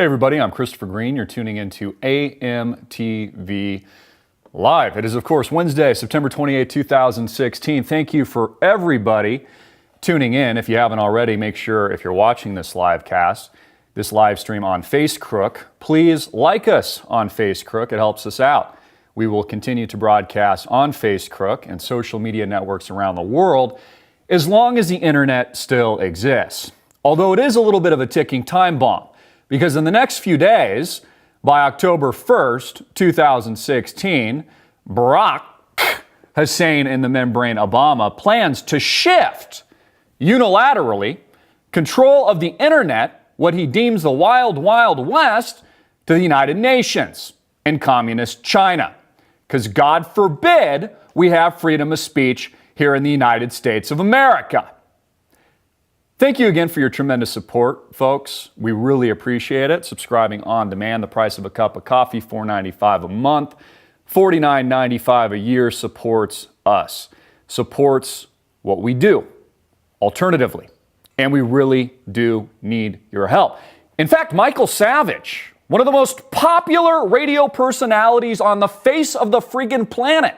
Hey everybody, I'm Christopher Green. You're tuning into AMTV Live. It is, of course, Wednesday, September 28, 2016. Thank you for everybody tuning in. If you haven't already, make sure if you're watching this live cast, this live stream on FaceCrook, please like us on FaceCrook. It helps us out. We will continue to broadcast on FaceCrook and social media networks around the world as long as the internet still exists. Although it is a little bit of a ticking time bomb, because in the next few days, by October 1st, 2016, Barack Hussein in the membrane Obama plans to shift unilaterally control of the internet, what he deems the wild, wild west, to the United Nations and communist China. Because God forbid we have freedom of speech here in the United States of America. Thank you again for your tremendous support, folks. We really appreciate it. Subscribing on demand, the price of a cup of coffee, $4.95 a month, $49.95 a year, supports us, supports what we do, alternatively. And we really do need your help. In fact, Michael Savage, one of the most popular radio personalities on the face of the friggin' planet,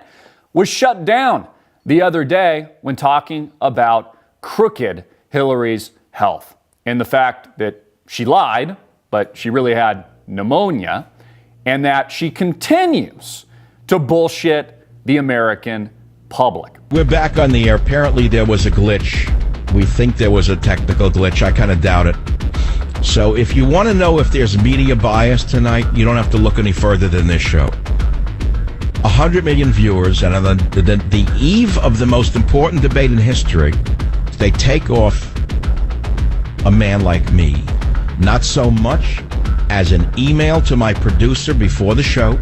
was shut down the other day when talking about crooked Hillary's health and the fact that she lied, but she really had pneumonia, and that she continues to bullshit the American public. We're back on the air. Apparently there was a glitch. We think there was a technical glitch. I kind of doubt it. So if you want to know if there's media bias tonight, you don't have to look any further than this show. 100 million viewers, and on the eve of the most important debate in history, they take off a man like me. Not so much as an email to my producer before the show.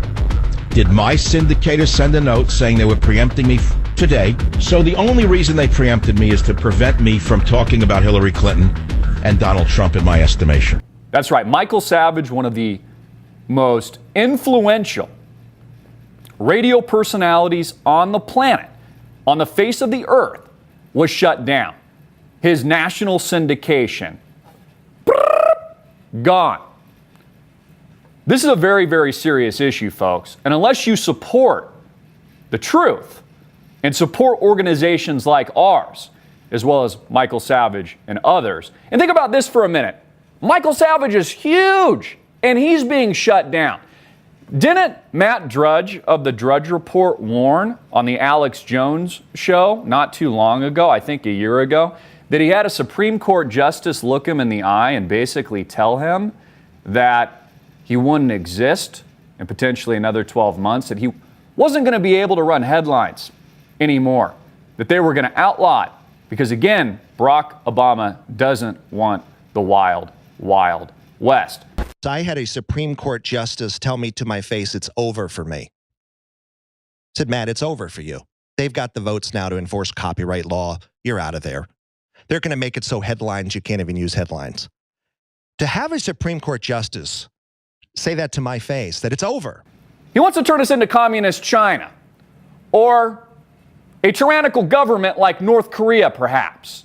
Did my syndicator send a note saying they were preempting me today? So the only reason they preempted me is to prevent me from talking about Hillary Clinton and Donald Trump, in my estimation. That's right. Michael Savage, one of the most influential radio personalities on the planet, on the face of the earth, was shut down. His national syndication, gone. This is a very, very serious issue, folks. And unless you support the truth and support organizations like ours, as well as Michael Savage and others, and think about this for a minute. Michael Savage is huge, and he's being shut down. Didn't Matt Drudge of the Drudge Report warn on the Alex Jones show not too long ago, I think a year ago, that he had a Supreme Court justice look him in the eye and basically tell him that he wouldn't exist in potentially another 12 months, that he wasn't going to be able to run headlines anymore, that they were going to outlaw it because, again, Barack Obama doesn't want the wild, wild west. I had a Supreme Court justice tell me to my face, it's over for me. I said, Matt, it's over for you. They've got the votes now to enforce copyright law. You're out of there. They're going to make it so headlines, you can't even use headlines. To have a Supreme Court justice say that to my face, that it's over. He wants to turn us into communist China or a tyrannical government like North Korea, perhaps.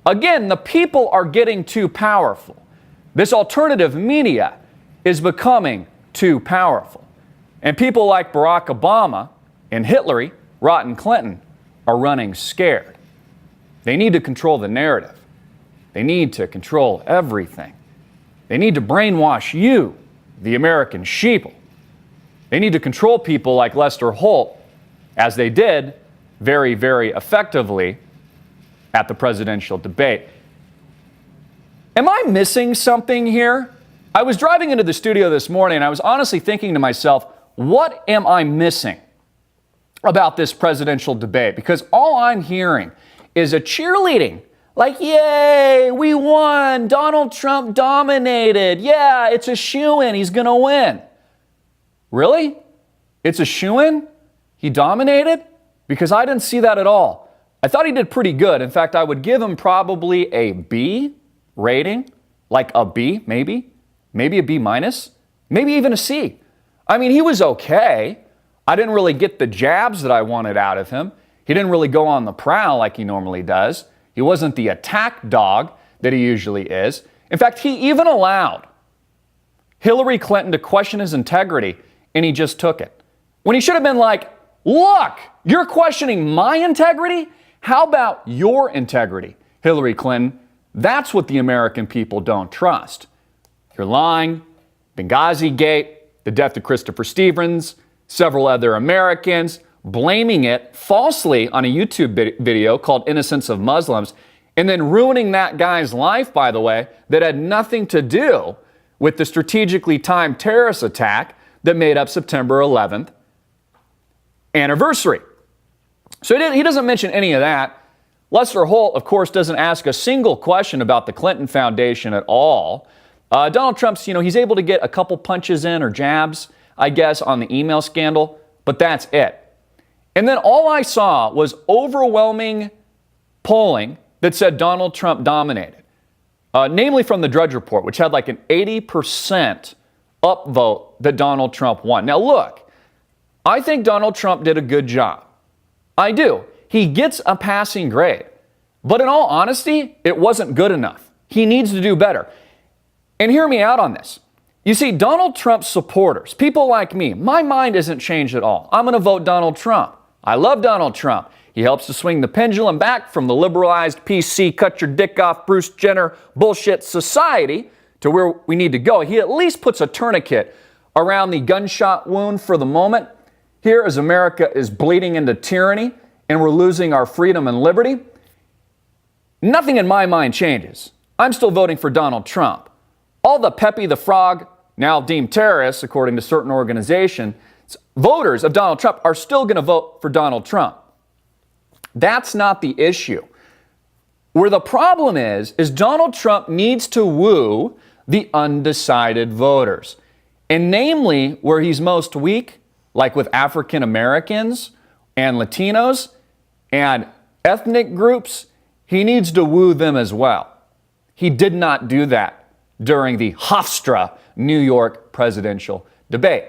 Again, the people are getting too powerful. This alternative media is becoming too powerful. And people like Barack Obama and Hillary, rotten Clinton, are running scared. They need to control the narrative. They need to control everything. They need to brainwash you, the American sheeple. They need to control people like Lester Holt, as they did very, very effectively at the presidential debate. Am I missing something here? I was driving into the studio this morning and I was honestly thinking to myself, what am I missing about this presidential debate? Because all I'm hearing is a cheerleading. Like, yay, we won. Donald Trump dominated. Yeah, it's a shoo-in. He's going to win. Really? It's a shoo-in? He dominated? Because I didn't see that at all. I thought he did pretty good. In fact, I would give him probably a B rating, like a B, maybe a B minus, maybe even a C. I mean, he was okay. I didn't really get the jabs that I wanted out of him. He didn't really go on the prowl like he normally does. He wasn't the attack dog that he usually is. In fact, he even allowed Hillary Clinton to question his integrity, and he just took it. When he should have been like, look, you're questioning my integrity? How about your integrity, Hillary Clinton? That's what the American people don't trust. You're lying. Benghazi Gate, the death of Christopher Stevens, several other Americans, blaming it falsely on a YouTube video called Innocence of Muslims, and then ruining that guy's life, by the way, that had nothing to do with the strategically timed terrorist attack that made up September 11th anniversary. So he doesn't mention any of that. Lester Holt, of course, doesn't ask a single question about the Clinton Foundation at all. Donald Trump's, he's able to get a couple punches in or jabs, I guess, on the email scandal, but that's it. And then all I saw was overwhelming polling that said Donald Trump dominated, namely from the Drudge Report, which had like an 80% upvote that Donald Trump won. Now, look, I think Donald Trump did a good job. I do. He gets a passing grade. But in all honesty, it wasn't good enough. He needs to do better. And hear me out on this. You see, Donald Trump's supporters, people like me, my mind isn't changed at all. I'm going to vote Donald Trump. I love Donald Trump. He helps to swing the pendulum back from the liberalized PC, cut your dick off, Bruce Jenner bullshit society to where we need to go. He at least puts a tourniquet around the gunshot wound for the moment. Here, as America is bleeding into tyranny and we're losing our freedom and liberty, nothing in my mind changes. I'm still voting for Donald Trump. All the Pepe the Frog, now deemed terrorists, according to certain organizations, voters of Donald Trump are still going to vote for Donald Trump. That's not the issue. Where the problem is Donald Trump needs to woo the undecided voters. And namely, where he's most weak, like with African Americans and Latinos and ethnic groups, he needs to woo them as well. He did not do that during the Hofstra New York presidential debate.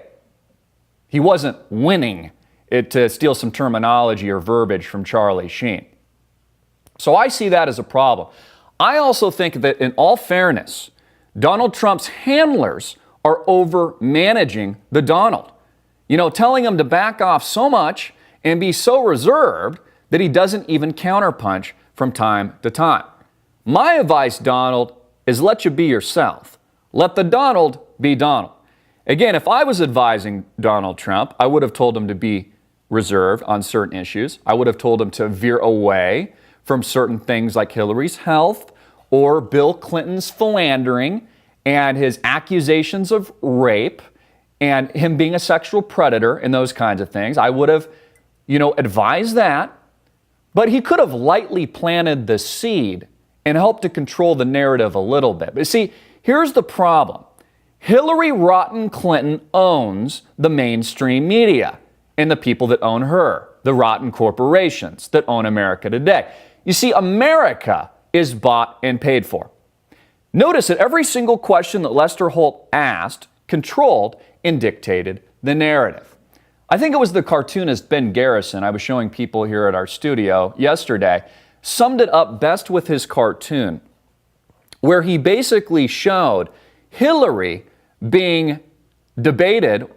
He wasn't winning it, to steal some terminology or verbiage from Charlie Sheen. So I see that as a problem. I also think that, in all fairness, Donald Trump's handlers are over managing the Donald. Telling him to back off so much and be so reserved that he doesn't even counterpunch from time to time. My advice, Donald, is let you be yourself. Let the Donald be Donald. Again, if I was advising Donald Trump, I would have told him to be reserved on certain issues. I would have told him to veer away from certain things like Hillary's health or Bill Clinton's philandering and his accusations of rape and him being a sexual predator and those kinds of things. I would have, advised that. But he could have lightly planted the seed and helped to control the narrative a little bit. But see, here's the problem. Hillary Rotten Clinton owns the mainstream media and the people that own her, the rotten corporations that own America today. You see, America is bought and paid for. Notice that every single question that Lester Holt asked controlled and dictated the narrative. I think it was the cartoonist Ben Garrison, I was showing people here at our studio yesterday, summed it up best with his cartoon, where he basically showed Hillary being debated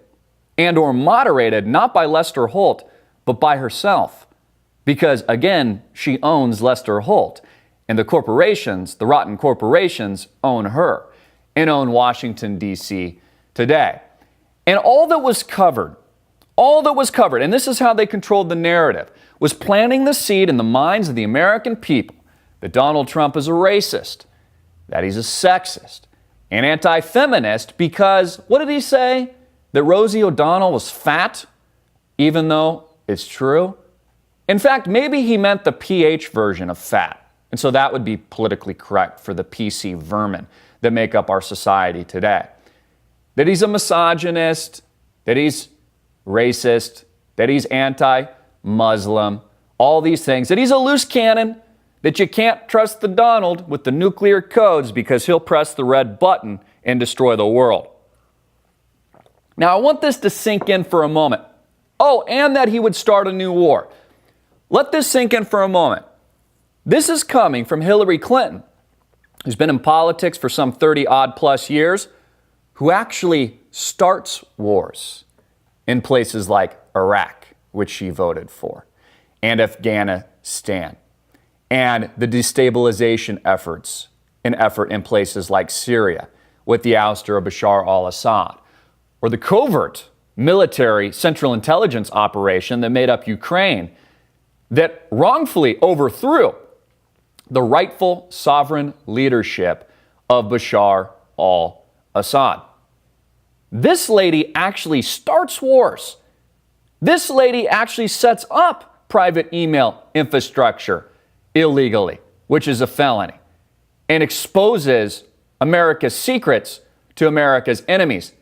and or moderated not by Lester Holt, but by herself. Because, again, she owns Lester Holt. And the corporations, the rotten corporations, own her and own Washington, D.C. today. And all that was covered, and this is how they controlled the narrative, was planting the seed in the minds of the American people that Donald Trump is a racist, that he's a sexist, and anti-feminist because, what did he say? That Rosie O'Donnell was fat, even though it's true? In fact, maybe he meant the PH version of fat. And so that would be politically correct for the PC vermin that make up our society today. That he's a misogynist, that he's racist, that he's anti-Muslim, all these things, that he's a loose cannon, that you can't trust the Donald with the nuclear codes because he'll press the red button and destroy the world. Now, I want this to sink in for a moment. Oh, and that he would start a new war. Let this sink in for a moment. This is coming from Hillary Clinton, who's been in politics for some 30-odd plus years, who actually starts wars in places like Iraq, which she voted for, and Afghanistan, and the destabilization effort in places like Syria with the ouster of Bashar al-Assad, or the covert military central intelligence operation that made up Ukraine that wrongfully overthrew the rightful sovereign leadership of Bashar al-Assad. This lady actually starts wars. This lady actually sets up private email infrastructure illegally, which is a felony, and exposes America's secrets to America's enemies.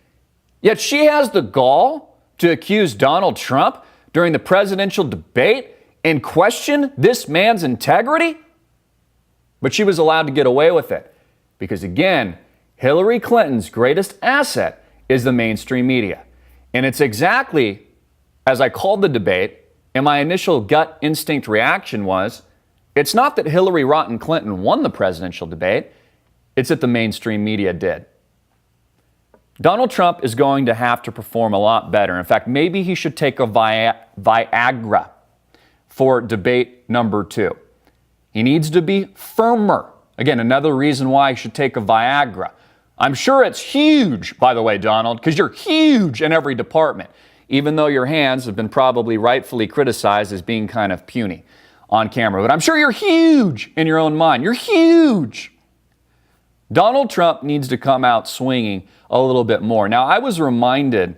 Yet she has the gall to accuse Donald Trump during the presidential debate and question this man's integrity? But she was allowed to get away with it because, again, Hillary Clinton's greatest asset is the mainstream media. And it's exactly as I called the debate, and my initial gut instinct reaction was, it's not that Hillary Rotten Clinton won the presidential debate, it's that the mainstream media did. Donald Trump is going to have to perform a lot better. In fact, maybe he should take a Viagra for debate number 2. He needs to be firmer. Again, another reason why he should take a Viagra. I'm sure it's huge, by the way, Donald, because you're huge in every department, even though your hands have been probably rightfully criticized as being kind of puny on camera. But I'm sure you're huge in your own mind. You're huge. Donald Trump needs to come out swinging a little bit more. Now, I was reminded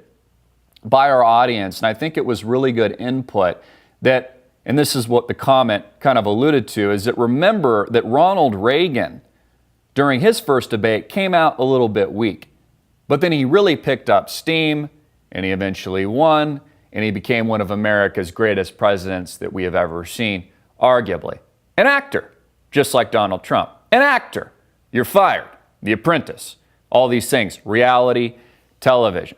by our audience, and I think it was really good input, that, and this is what the comment kind of alluded to, is that remember that Ronald Reagan, during his first debate, came out a little bit weak. But then he really picked up steam, and he eventually won, and he became one of America's greatest presidents that we have ever seen, arguably. An actor, just like Donald Trump. An actor. You're fired. The Apprentice. All these things. Reality, television.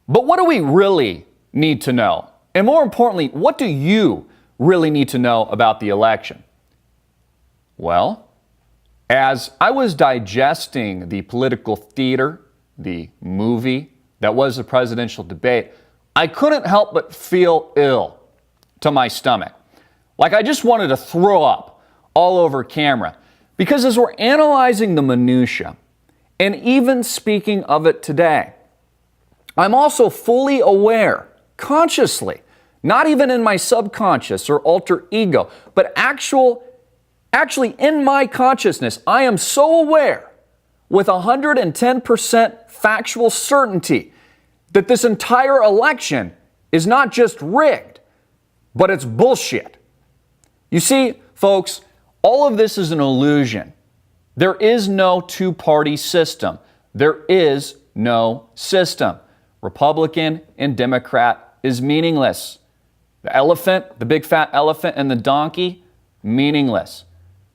But what do we really need to know? And more importantly, what do you really need to know about the election? Well, as I was digesting the political theater, the movie that was the presidential debate, I couldn't help but feel ill to my stomach. Like I just wanted to throw up all over camera. Because as we're analyzing the minutia, and even speaking of it today, I'm also fully aware, consciously, not even in my subconscious or alter ego, but actually in my consciousness, I am so aware with 110% factual certainty that this entire election is not just rigged, but it's bullshit. You see, folks, all of this is an illusion. There is no two-party system. There is no system. Republican and Democrat is meaningless. The elephant, the big fat elephant and the donkey, meaningless.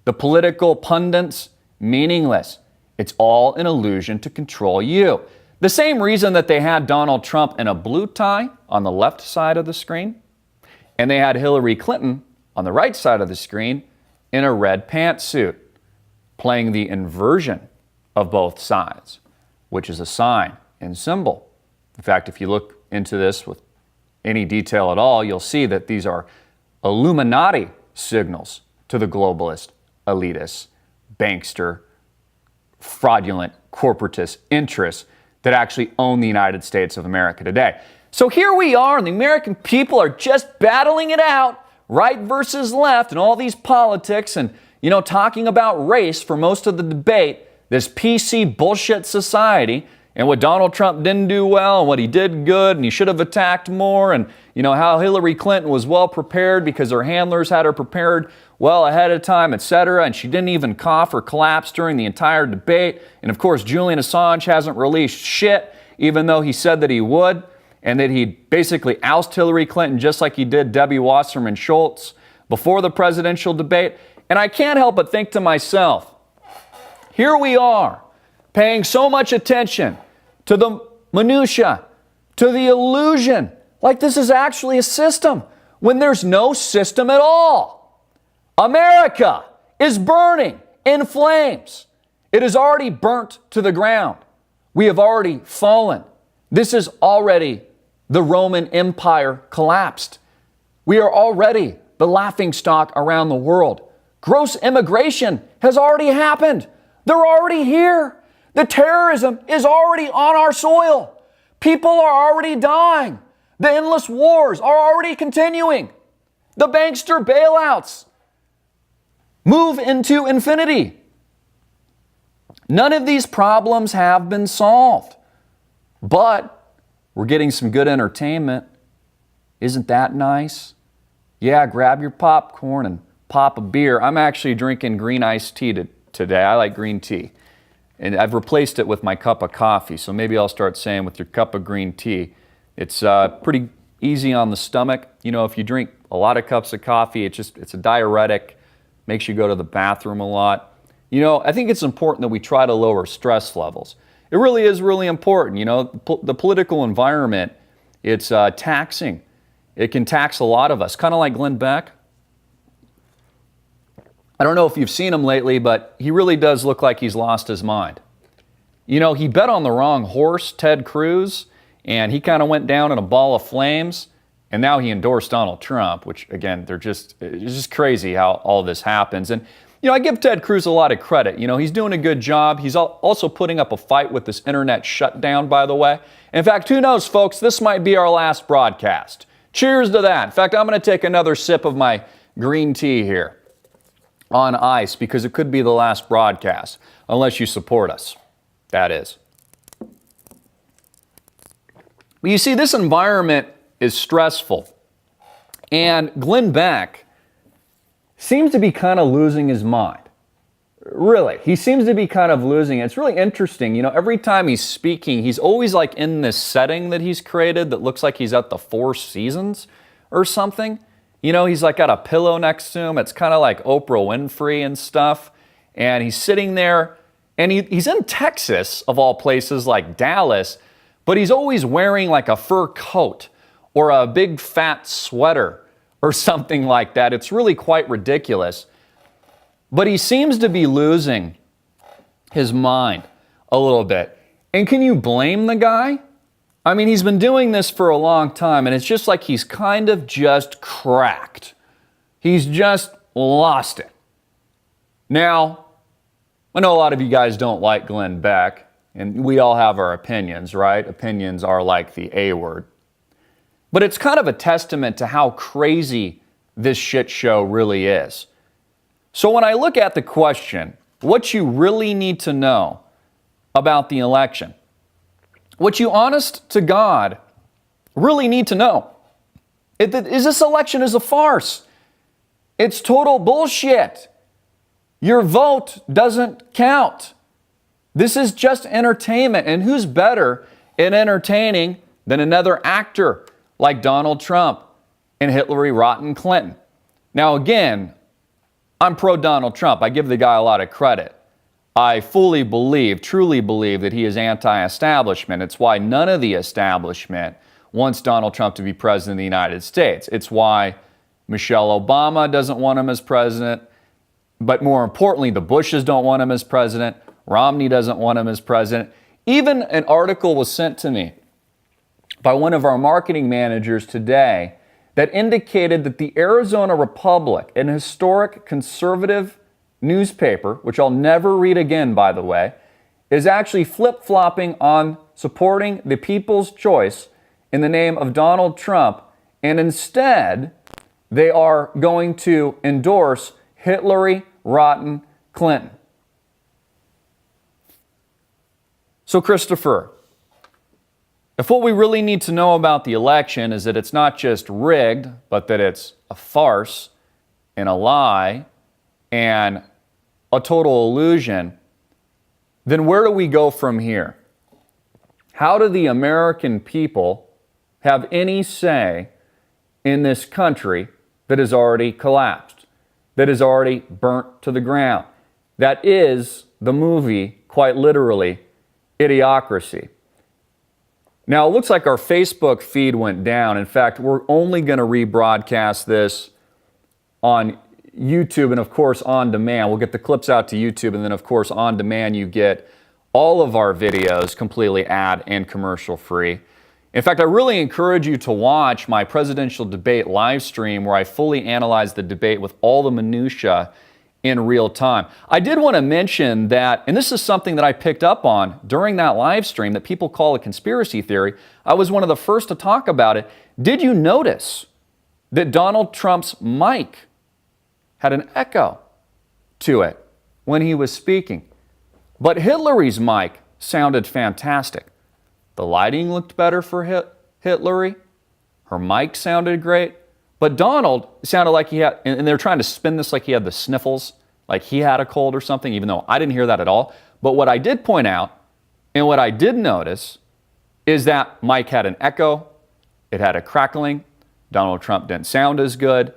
The political pundits, meaningless. It's all an illusion to control you. The same reason that they had Donald Trump in a blue tie on the left side of the screen, and they had Hillary Clinton on the right side of the screen in a red pantsuit, playing the inversion of both sides, which is a sign and symbol. In fact, if you look into this with any detail at all, you'll see that these are Illuminati signals to the globalist, elitist, bankster, fraudulent, corporatist interests that actually own the United States of America today. So here we are, and the American people are just battling it out, right versus left, and all these politics, and, talking about race for most of the debate, this PC bullshit society, and what Donald Trump didn't do well, and what he did good, and he should have attacked more, and, how Hillary Clinton was well prepared because her handlers had her prepared well ahead of time, etc., and she didn't even cough or collapse during the entire debate. And, of course, Julian Assange hasn't released shit, even though he said that he would, and that he'd basically oust Hillary Clinton just like he did Debbie Wasserman Schultz before the presidential debate. And I can't help but think to myself, here we are, paying so much attention to the minutia, to the illusion, like this is actually a system, when there's no system at all. America is burning in flames. It is already burnt to the ground. We have already fallen. This is already the Roman Empire collapsed. We are already the laughingstock around the world. Gross immigration has already happened. They're already here. The terrorism is already on our soil. People are already dying. The endless wars are already continuing. The bankster bailouts move into infinity. None of these problems have been solved, but we're getting some good entertainment. Isn't that nice? Yeah, grab your popcorn and pop a beer. I'm actually drinking green iced tea today. I like green tea. And I've replaced it with my cup of coffee. So maybe I'll start saying with your cup of green tea. It's pretty easy on the stomach. You know, if you drink a lot of cups of coffee, it's a diuretic, makes you go to the bathroom a lot. You know, I think it's important that we try to lower stress levels. It really is really important. You know, the political environment, it's taxing. It can tax a lot of us, kind of like Glenn Beck. I don't know if you've seen him lately, but he really does look like he's lost his mind. You know, he bet on the wrong horse, Ted Cruz, and he kind of went down in a ball of flames, and now he endorsed Donald Trump, which, again, it's just crazy how all this happens. And, you know, I give Ted Cruz a lot of credit. You know, he's doing a good job. He's also putting up a fight with this internet shutdown, by the way. In fact, who knows, folks, this might be our last broadcast. Cheers to that. In fact, I'm going to take another sip of my green tea here on ice because it could be the last broadcast, unless you support us. That is. But you see, this environment is stressful. And Glenn Beck seems to be kind of losing his mind. Really, he seems to be kind of losing it. It's really interesting. You know, every time he's speaking, he's always like in this setting that he's created that looks like he's at the Four Seasons or something. You know, he's like got a pillow next to him. It's kind of like Oprah Winfrey and stuff. And he's sitting there, and he's in Texas, of all places, like Dallas, but he's always wearing like a fur coat or a big fat sweater or something like that. It's really quite ridiculous. But he seems to be losing his mind a little bit. And can you blame the guy? I mean, he's been doing this for a long time, and it's just like he's kind of just cracked. He's just lost it. Now, I know a lot of you guys don't like Glenn Beck, and we all have our opinions, right? Opinions are like the A word. But it's kind of a testament to how crazy this shit show really is. So when I look at the question, what you really need to know about the election, what you honest to God really need to know is this election is a farce. It's total bullshit. Your vote doesn't count. This is just entertainment. And who's better in entertaining than another actor like Donald Trump and Hillary Rotten Clinton? Now, again, I'm pro Donald Trump. I give the guy a lot of credit. I fully believe, truly believe that he is anti-establishment. It's why none of the establishment wants Donald Trump to be president of the United States. It's why Michelle Obama doesn't want him as president. But more importantly, the Bushes don't want him as president. Romney doesn't want him as president. Even an article was sent to me by one of our marketing managers today that indicated that the Arizona Republic, an historic conservative newspaper, which I'll never read again, by the way, is actually flip-flopping on supporting the people's choice in the name of Donald Trump, and instead they are going to endorse Hillary Rotten Clinton. So, Christopher, if what we really need to know about the election is that it's not just rigged, but that it's a farce and a lie and a total illusion, then where do we go from here? How do the American people have any say in this country that has already collapsed, that is already burnt to the ground? That is the movie, quite literally, Idiocracy. Now, it looks like our Facebook feed went down. In fact, we're only going to rebroadcast this on YouTube and, of course, on demand. We'll get the clips out to YouTube, and then, of course, on demand, you get all of our videos completely ad and commercial free. In fact, I really encourage you to watch my presidential debate live stream where I fully analyze the debate with all the minutia in real time. I did want to mention that, and this is something that I picked up on during that live stream that people call a conspiracy theory. I was one of the first to talk about it. Did you notice that Donald Trump's mic had an echo to it when he was speaking? But Hillary's mic sounded fantastic. The lighting looked better for Hillary. Her mic sounded great. But Donald sounded like he had, and they're trying to spin this like he had the sniffles, like he had a cold or something, even though I didn't hear that at all. But what I did point out, and what I did notice, is that mic had an echo, it had a crackling. Donald Trump didn't sound as good.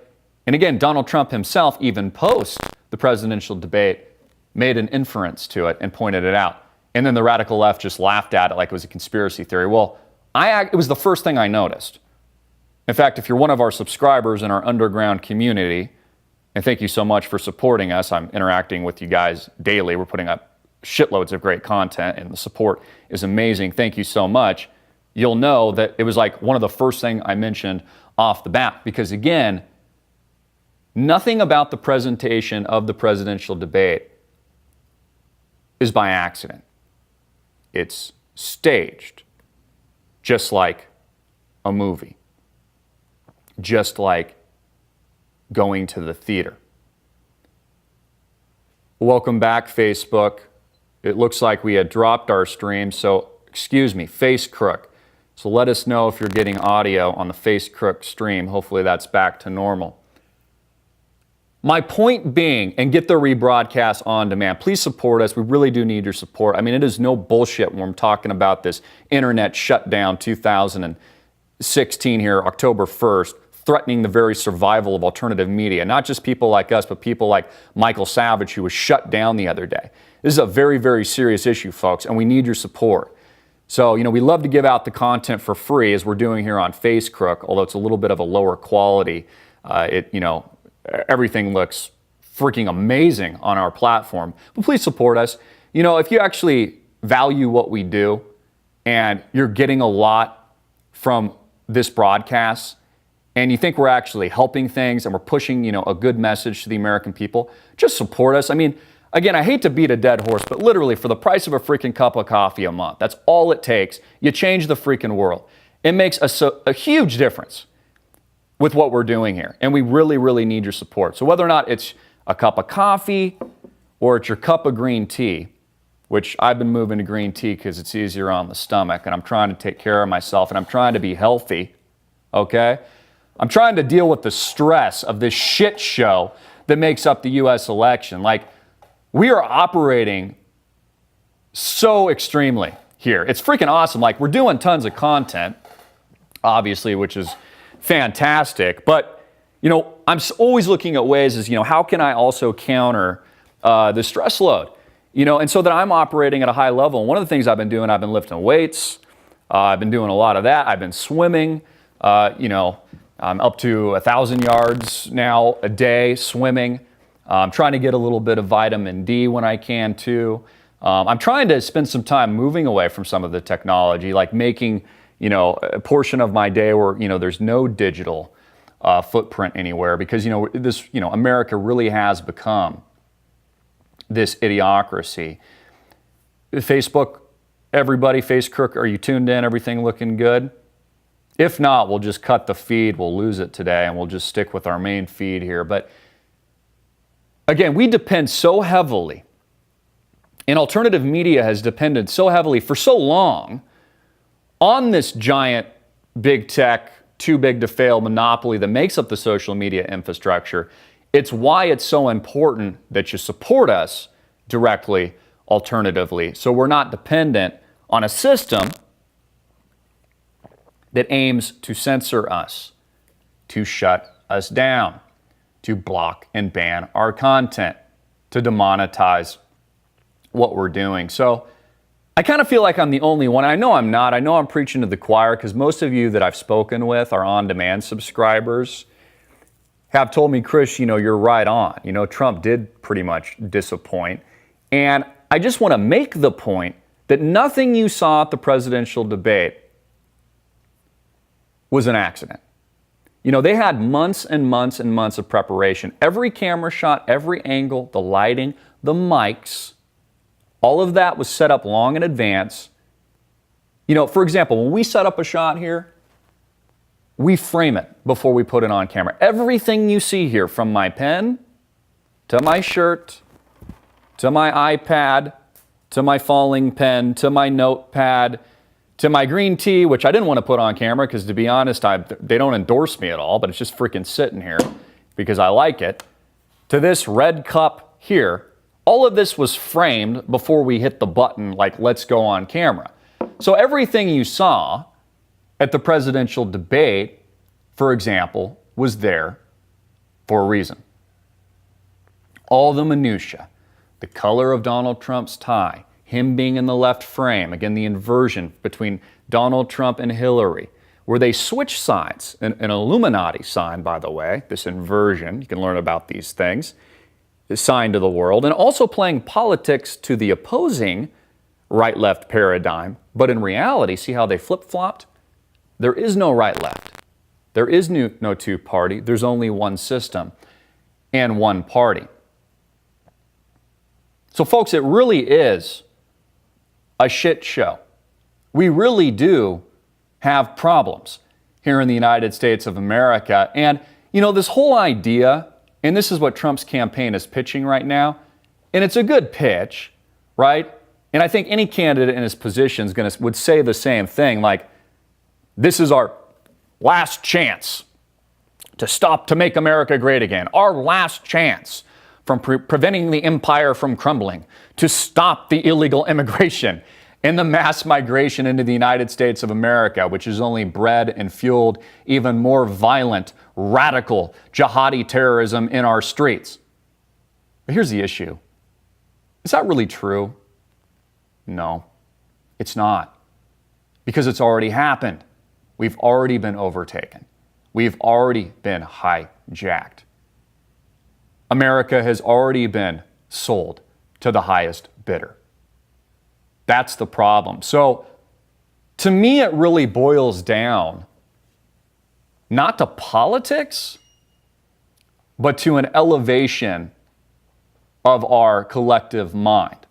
And again, Donald Trump himself, even post the presidential debate, made an inference to it and pointed it out. And then the radical left just laughed at it like it was a conspiracy theory. Well, it was the first thing I noticed. In fact, if you're one of our subscribers in our underground community, and thank you so much for supporting us. I'm interacting with you guys daily. We're putting up shitloads of great content, and the support is amazing. Thank you so much. You'll know that it was like one of the first things I mentioned off the bat, because again, nothing about the presentation of the presidential debate is by accident. It's staged, just like a movie, just like going to the theater. Welcome back, Facebook. It looks like we had dropped our stream, so excuse me, Face Crook. So let us know if you're getting audio on the Face Crook stream. Hopefully that's back to normal. My point being, and get the rebroadcast on demand. Please support us. We really do need your support. I mean, it is no bullshit when I'm talking about this internet shutdown 2016 here, October 1st, threatening the very survival of alternative media. Not just people like us, but people like Michael Savage, who was shut down the other day. This is a very, very serious issue, folks, and we need your support. So, we love to give out the content for free, as we're doing here on Face Crook, although it's a little bit of a lower quality. Everything looks freaking amazing on our platform. But please support us. If you actually value what we do and you're getting a lot from this broadcast and you think we're actually helping things and we're pushing, a good message to the American people, just support us. I mean, again, I hate to beat a dead horse, but literally for the price of a freaking cup of coffee a month, that's all it takes. You change the freaking world. It makes a huge difference with what we're doing here. And we really, really need your support. So whether or not it's a cup of coffee or it's your cup of green tea, which I've been moving to green tea because it's easier on the stomach, and I'm trying to take care of myself, and I'm trying to be healthy, okay? I'm trying to deal with the stress of this shit show that makes up the U.S. election. Like, we are operating so extremely here. It's freaking awesome. Like, we're doing tons of content, obviously, which is fantastic. But, I'm always looking at ways as, how can I also counter the stress load? And so that I'm operating at a high level. And one of the things I've been doing, I've been lifting weights. I've been doing a lot of that. I've been swimming. I'm up to 1,000 yards now a day swimming. I'm trying to get a little bit of vitamin D when I can too. I'm trying to spend some time moving away from some of the technology, like making, a portion of my day where, there's no digital footprint anywhere, because, America really has become this idiocracy. Facebook, everybody, Face Crook, are you tuned in? Everything looking good? If not, we'll just cut the feed. We'll lose it today, and we'll just stick with our main feed here. But again, we depend so heavily, and alternative media has depended so heavily for so long on this giant big tech, too big to fail monopoly that makes up the social media infrastructure. It's why it's so important that you support us directly, alternatively, so we're not dependent on a system that aims to censor us, to shut us down, to block and ban our content, to demonetize what we're doing. So I kind of feel like I'm the only one. I know I'm not. I know I'm preaching to the choir, because most of you that I've spoken with are on-demand subscribers, have told me, Chris, you're right on. Trump did pretty much disappoint. And I just want to make the point that nothing you saw at the presidential debate was an accident. You know, they had months and months and months of preparation. Every camera shot, every angle, the lighting, the mics, all of that was set up long in advance. You know, for example, when we set up a shot here, we frame it before we put it on camera. Everything you see here, from my pen to my shirt to my iPad to my falling pen to my notepad to my green tea, which I didn't want to put on camera because, to be honest, they don't endorse me at all, but it's just freaking sitting here because I like it, to this red cup here. All of this was framed before we hit the button, like, let's go on camera. So everything you saw at the presidential debate, for example, was there for a reason. All the minutia, the color of Donald Trump's tie, him being in the left frame, again, the inversion between Donald Trump and Hillary, where they switch sides, an Illuminati sign, by the way, this inversion, you can learn about these things, is sign to the world, and also playing politics to the opposing right-left paradigm. But in reality, see how they flip-flopped? There is no right-left. There is no two-party. There's only one system and one party. So, folks, it really is a shit show. We really do have problems here in the United States of America. And, you know, this whole idea, and this is what Trump's campaign is pitching right now, and it's a good pitch, right? And I think any candidate in his position would say the same thing, like, this is our last chance to make America great again. Our last chance from preventing the empire from crumbling, to stop the illegal immigration and the mass migration into the United States of America, which has only bred and fueled even more violent, radical, jihadi terrorism in our streets. But here's the issue. Is that really true? No, it's not. Because it's already happened. We've already been overtaken. We've already been hijacked. America has already been sold to the highest bidder. That's the problem. So, to me, it really boils down not to politics, but to an elevation of our collective mind,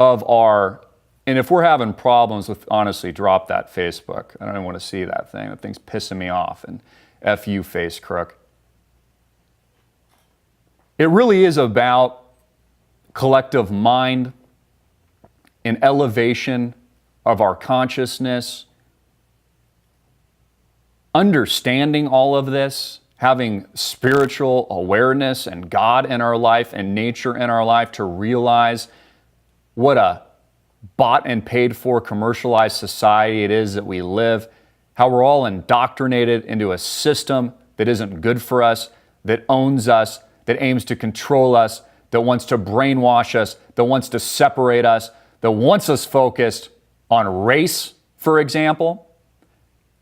and if we're having problems with, honestly, drop that Facebook. I don't even want to see that thing. That thing's pissing me off, and F you, face crook. It really is about collective mind, an elevation of our consciousness, understanding all of this, having spiritual awareness and God in our life and nature in our life to realize what a bought and paid for commercialized society it is that we live, how we're all indoctrinated into a system that isn't good for us, that owns us, that aims to control us, that wants to brainwash us, that wants to separate us, that wants us focused on race, for example.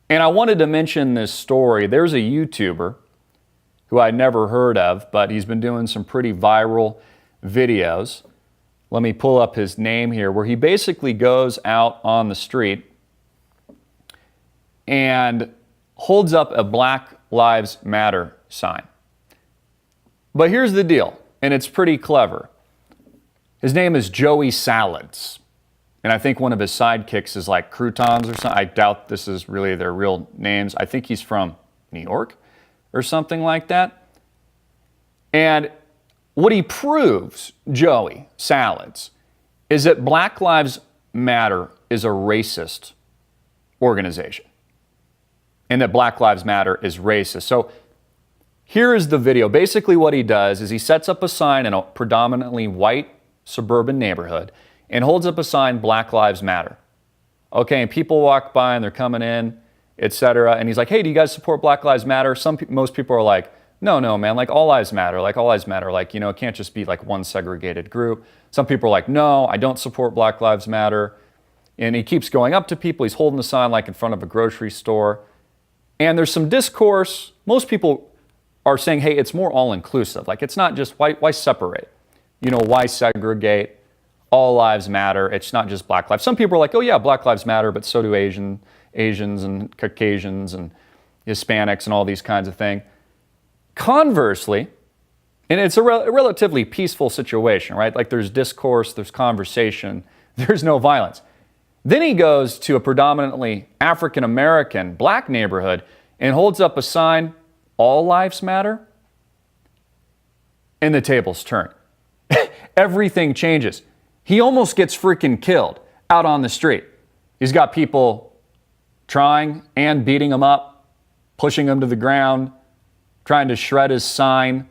And I wanted to mention this story. There's a YouTuber who I'd never heard of, but he's been doing some pretty viral videos. Let me pull up his name here, where he basically goes out on the street and holds up a Black Lives Matter sign. But here's the deal, and it's pretty clever. His name is Joey Salads, and I think one of his sidekicks is like Croutons or something. I doubt this is really their real names. I think he's from New York or something like that. And what he proves, Joey Salads, is that Black Lives Matter is a racist organization, and that Black Lives Matter is racist. So here is the video. Basically what he does is he sets up a sign in a predominantly white suburban neighborhood and holds up a sign, Black Lives Matter. Okay, and people walk by and they're coming in, etc. And he's like, hey, do you guys support Black Lives Matter? Most people are like, no, man, like all lives matter, like, you know, it can't just be like one segregated group. Some people are like, no, I don't support Black Lives Matter. And he keeps going up to people. He's holding the sign like in front of a grocery store. And there's some discourse. Most people are saying, hey, it's more all-inclusive. Like, it's not just, why separate? You know, why segregate? all lives matter. It's not just black lives. Some people are like, oh yeah, black lives matter, but so do Asians and Caucasians and Hispanics and all these kinds of things. Conversely, and it's a relatively peaceful situation, right? Like there's discourse, there's conversation, there's no violence. Then he goes to a predominantly African-American black neighborhood and holds up a sign, all lives matter, and the tables turn. Everything changes. He almost gets freaking killed out on the street. He's got people trying and beating him up, pushing him to the ground, trying to shred his sign.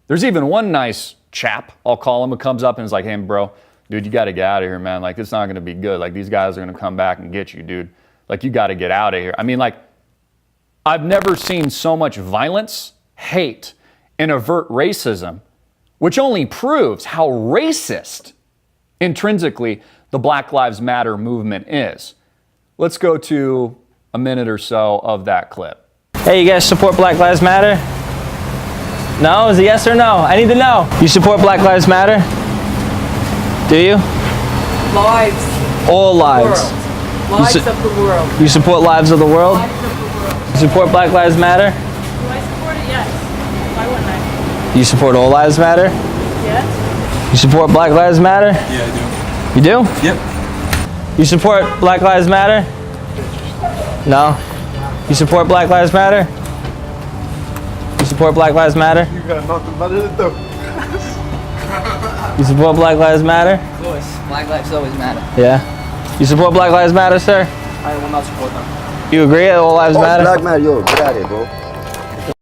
There's even one nice chap, I'll call him, who comes up and is like, hey, bro, dude, you got to get out of here, man. Like, it's not going to be good. Like, these guys are going to come back and get you, dude. Like, you got to get out of here. I mean, like, I've never seen so much violence, hate, and overt racism, which only proves how racist intrinsically the Black Lives Matter movement is. Let's go to a minute or so of that clip. Hey, you guys support Black Lives Matter? No? Is it yes or no? I need to know. You support Black Lives Matter? Do you? Lives. All lives. World. Lives of the world. You support lives of the world? Lives of the world. You support Black Lives Matter? Do I support it? Yes. Why wouldn't I? You support All Lives Matter? Yes. You support Black Lives Matter? Yeah, I You do? do. Yep. You support Black Lives Matter? No? You support Black Lives Matter? You support Black Lives Matter? You got nothing better to do. You support Black Lives Matter? Of course, Black lives always matter. Yeah. You support Black Lives Matter, sir? I will not support them. You agree that All Lives Matter? Black man, yo, get out of here, bro.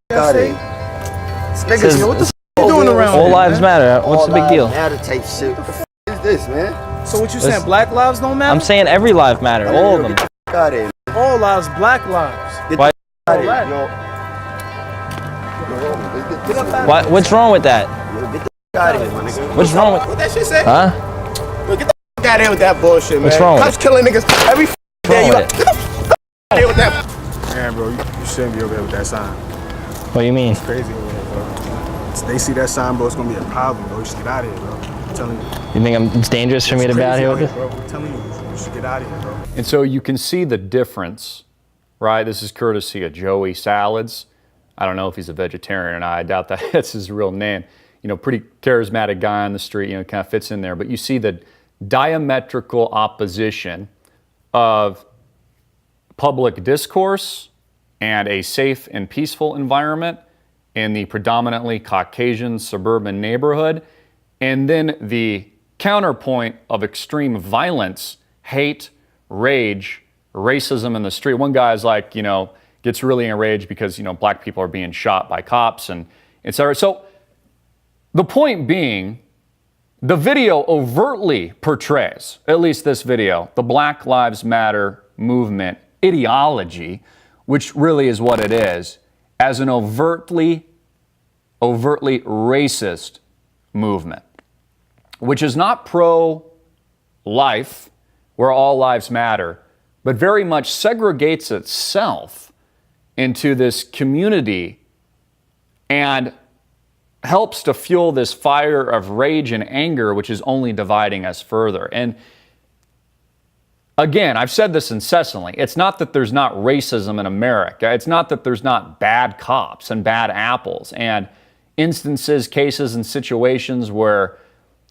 Get out of here. Says- Yo, what the f you doing around All here, Lives man? Matter. What's the big deal? Matter type shit. What the f is this, man? So what you Listen. saying? Black lives don't matter? I'm saying every life matter, all of them. Get the f out of here. all lives, black lives. Get Why- the f out of here, Black. yo. What, what's wrong with that? Yo, get the f out of here, my nigga. What's wrong with? What that shit say? Huh? Yo, get the f out of here with that bullshit, man. What's wrong with Cops killing niggas every f What's day. wrong You with got, it? get the f out of here with that. Man, bro, you shouldn't be over there with that sign. What do you mean? Crazy over there, bro. They see that sign, bro. It's gonna be a problem, bro. You should get out of here, bro. I'm telling you. You think it's dangerous for me to be out Crazy here with bro. this? I'm telling you, you should get out of here, bro. And so you can see the difference, right? This is courtesy of Joey Salads. I don't know if he's a vegetarian or not. I doubt that that's his real name. You know, pretty charismatic guy on the street, you know, kind of fits in there. But you see the diametrical opposition of public discourse and a safe and peaceful environment in the predominantly Caucasian suburban neighborhood, and then the counterpoint of extreme violence, hate, rage, racism in the street. One guy's like, you know, gets really enraged because, you know, black people are being shot by cops and et cetera. So the point being, the video overtly portrays, at least this video, the Black Lives Matter movement ideology, which really is what it is, as an overtly racist movement, which is not pro-life, where all lives matter, but very much segregates itself into this community and helps to fuel this fire of rage and anger, which is only dividing us further. And again, I've said this incessantly. It's not that there's not racism in America. It's not that there's not bad cops and bad apples and instances, cases, and situations where,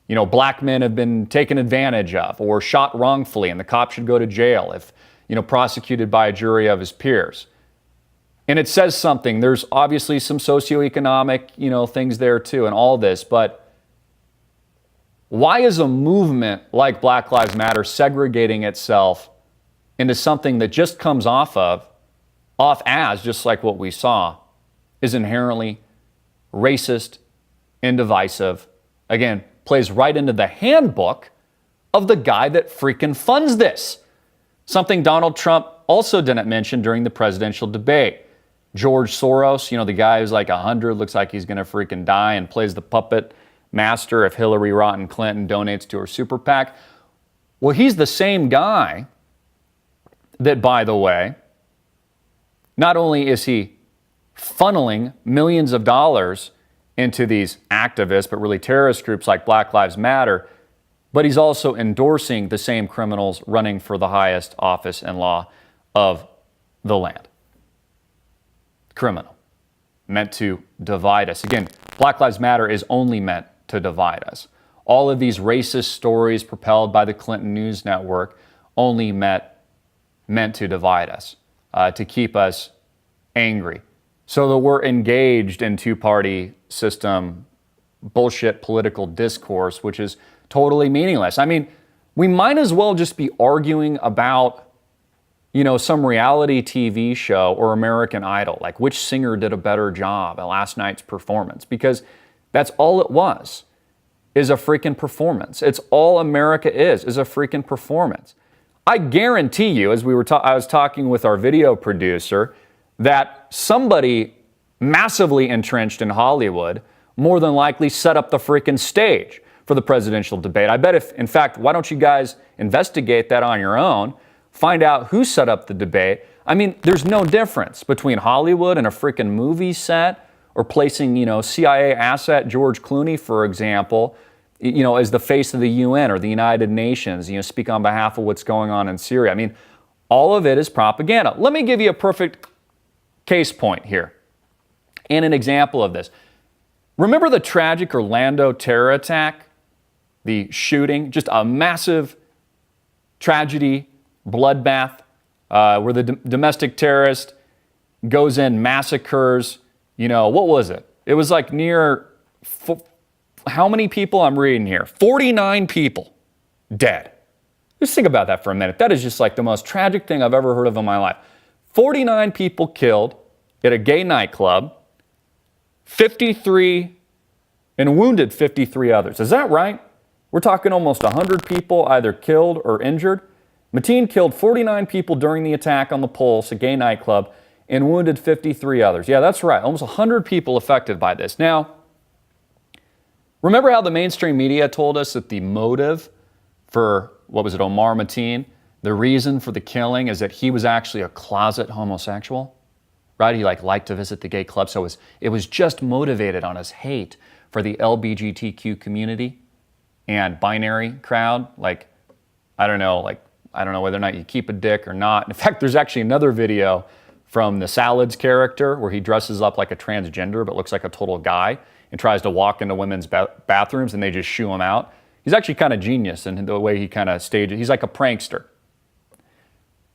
you know, black men have been taken advantage of or shot wrongfully, and the cop should go to jail if, you know, prosecuted by a jury of his peers. And it says something. There's obviously some socioeconomic, you know, things there too, and all this. But why is a movement like Black Lives Matter segregating itself into something that just comes off as, just like what we saw, is inherently racist and divisive? Again, plays right into the handbook of the guy that freaking funds this. Something Donald Trump also didn't mention during the presidential debate. George Soros, you know, the guy who's like 100, looks like he's going to freaking die and plays the puppet master if Hillary Rotten Clinton donates to her super PAC. Well, he's the same guy that, by the way, not only is he funneling millions of dollars into these activists, but really terrorist groups like Black Lives Matter, but he's also endorsing the same criminals running for the highest office in law of the land. Criminal. Meant to divide us. Again, Black Lives Matter is only meant to divide us. All of these racist stories propelled by the Clinton News Network only meant to divide us, to keep us angry, so that we're engaged in two-party system bullshit political discourse, which is totally meaningless. I mean, we might as well just be arguing about, some reality TV show or American Idol, like which singer did a better job at last night's performance, because that's all it was, is a freaking performance. It's all America is a freaking performance. I guarantee you, as I was talking with our video producer, that somebody massively entrenched in Hollywood more than likely set up the freaking stage for the presidential debate. I bet in fact, why don't you guys investigate that on your own, find out who set up the debate. I mean, there's no difference between Hollywood and a freaking movie set, or placing, CIA asset George Clooney, for example, as the face of the UN or the United Nations, speak on behalf of what's going on in Syria. I mean, all of it is propaganda. Let me give you a perfect case point here and an example of this. Remember the tragic Orlando terror attack? The shooting, just a massive tragedy, bloodbath, where the domestic terrorist goes in, massacres, what was it? It was like near, how many people I'm reading here? 49 people dead. Just think about that for a minute. That is just like the most tragic thing I've ever heard of in my life. 49 people killed at a gay nightclub, 53 and wounded 53 others. Is that right? We're talking almost 100 people either killed or injured. Mateen killed 49 people during the attack on the Pulse, a gay nightclub, and wounded 53 others. Yeah, that's right. Almost 100 people affected by this. Now, remember how the mainstream media told us that the motive for, Omar Mateen, the reason for the killing is that he was actually a closet homosexual, right? He liked to visit the gay club, so it was just motivated on his hate for the LGBTQ community and binary crowd. I don't know whether or not you keep a dick or not. In fact, there's actually another video from the Salads character where he dresses up like a transgender but looks like a total guy and tries to walk into women's bathrooms and they just shoo him out. He's actually kind of genius in the way he kind of stages. He's like a prankster.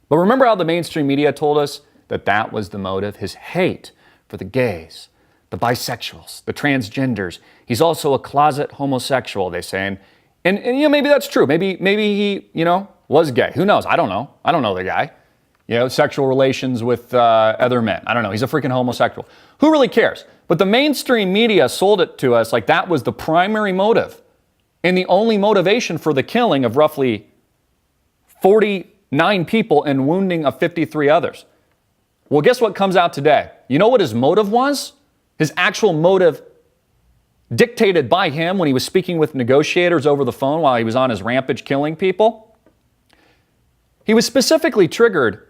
But remember how the mainstream media told us that was the motive? His hate for the gays, the bisexuals, the transgenders. He's also a closet homosexual, they say. And maybe that's true. Maybe he, was gay. Who knows? I don't know. I don't know the guy. Sexual relations with other men. I don't know. He's a freaking homosexual. Who really cares? But the mainstream media sold it to us like that was the primary motive and the only motivation for the killing of roughly 49 people and wounding of 53 others. Well, guess what comes out today? You know what his motive was? His actual motive, dictated by him when he was speaking with negotiators over the phone while he was on his rampage killing people. He was specifically triggered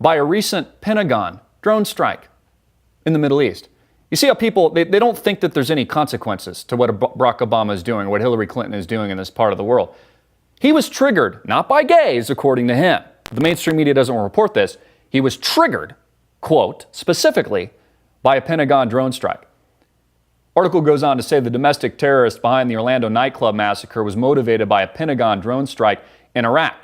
by a recent Pentagon drone strike in the Middle East. You see how people, they don't think that there's any consequences to what Barack Obama is doing, what Hillary Clinton is doing in this part of the world. He was triggered, not by gays, according to him. The mainstream media doesn't report this. He was triggered, quote, specifically by a Pentagon drone strike. Article goes on to say the domestic terrorist behind the Orlando nightclub massacre was motivated by a Pentagon drone strike in Iraq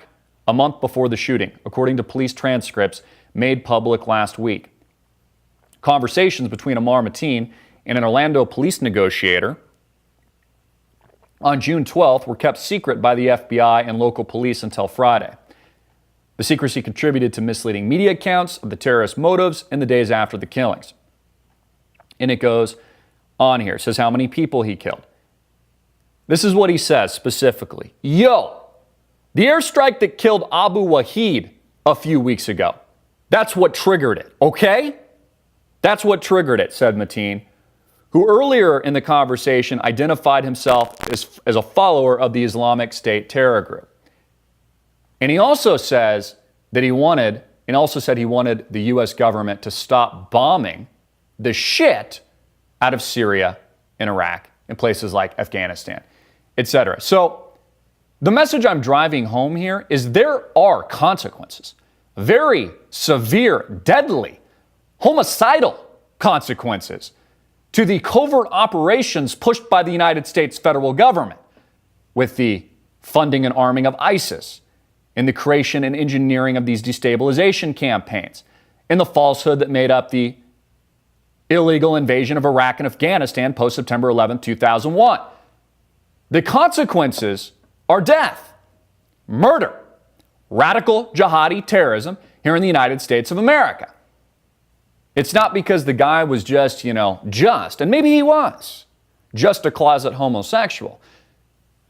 a month before the shooting, according to police transcripts made public last week. Conversations between Omar Mateen and an Orlando police negotiator on June 12th were kept secret by the FBI and local police until Friday. The secrecy contributed to misleading media accounts of the terrorist motives in the days after the killings. And it goes on here. It says how many people he killed. This is what he says specifically. The airstrike that killed Abu Wahid a few weeks ago, that's what triggered it, okay? That's what triggered it, said Mateen, who earlier in the conversation identified himself as a follower of the Islamic State terror group. And he also says that he wanted the U.S. government to stop bombing the shit out of Syria and Iraq and places like Afghanistan, etc. So The message I'm driving home here is there are consequences, very severe, deadly, homicidal consequences to the covert operations pushed by the United States federal government with the funding and arming of ISIS, in the creation and engineering of these destabilization campaigns, in the falsehood that made up the illegal invasion of Iraq and Afghanistan post-September 11, 2001. The consequences are death, murder, radical jihadi terrorism here in the United States of America. It's not because the guy was just, and maybe he was, just a closet homosexual.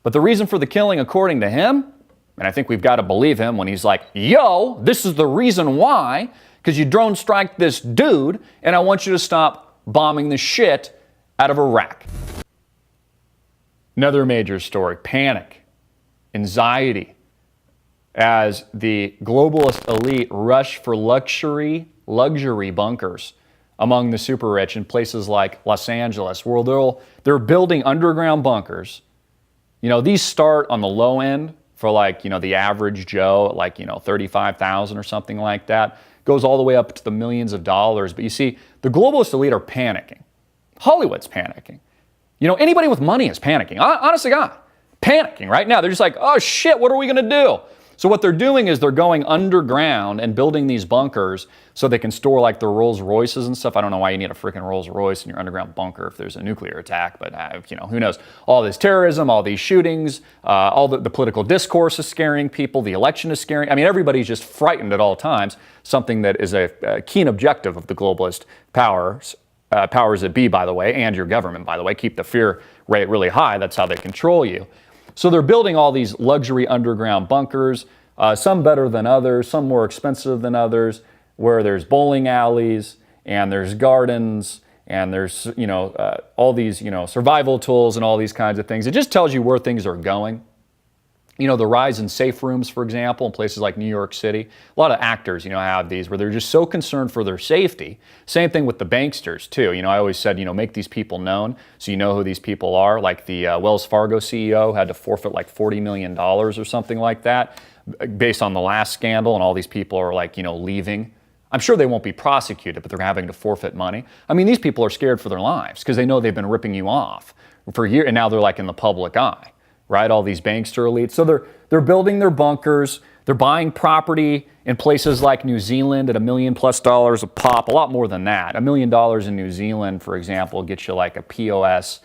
But the reason for the killing, according to him, and I think we've got to believe him when he's like, yo, this is the reason why, because you drone strike this dude, and I want you to stop bombing the shit out of Iraq. Another major story, panic, anxiety, as the globalist elite rush for luxury bunkers among the super rich in places like Los Angeles, where they're building underground bunkers. These start on the low end for the average Joe at $35,000 or something like that. Goes all the way up to the millions of dollars. But you see, the globalist elite are panicking. Hollywood's panicking. Anybody with money is panicking. Honest to God, panicking right now. They're just like, oh shit, what are we going to do? So what they're doing is they're going underground and building these bunkers so they can store their Rolls Royces and stuff. I don't know why you need a freaking Rolls Royce in your underground bunker if there's a nuclear attack, but who knows? All this terrorism, all these shootings, all the political discourse is scaring people. The election is scaring. Everybody's just frightened at all times. Something that is a keen objective of the globalist powers that be, by the way, and your government, by the way. Keep the fear rate really high. That's how they control you. So they're building all these luxury underground bunkers, some better than others, some more expensive than others, where there's bowling alleys and there's gardens and there's, all these, survival tools and all these kinds of things. It just tells you where things are going. The rise in safe rooms, for example, in places like New York City. A lot of actors, have these where they're just so concerned for their safety. Same thing with the banksters, too. I always said, make these people known so you know who these people are. Like the Wells Fargo CEO had to forfeit $40 million or something like that based on the last scandal, and all these people are leaving. I'm sure they won't be prosecuted, but they're having to forfeit money. These people are scared for their lives because they know they've been ripping you off for years, and now they're in the public eye. Right, all these bankster elites. So they're building their bunkers. They're buying property in places like New Zealand at $1 million+ a pop. A lot more than that. $1 million in New Zealand, for example, gets you a POS,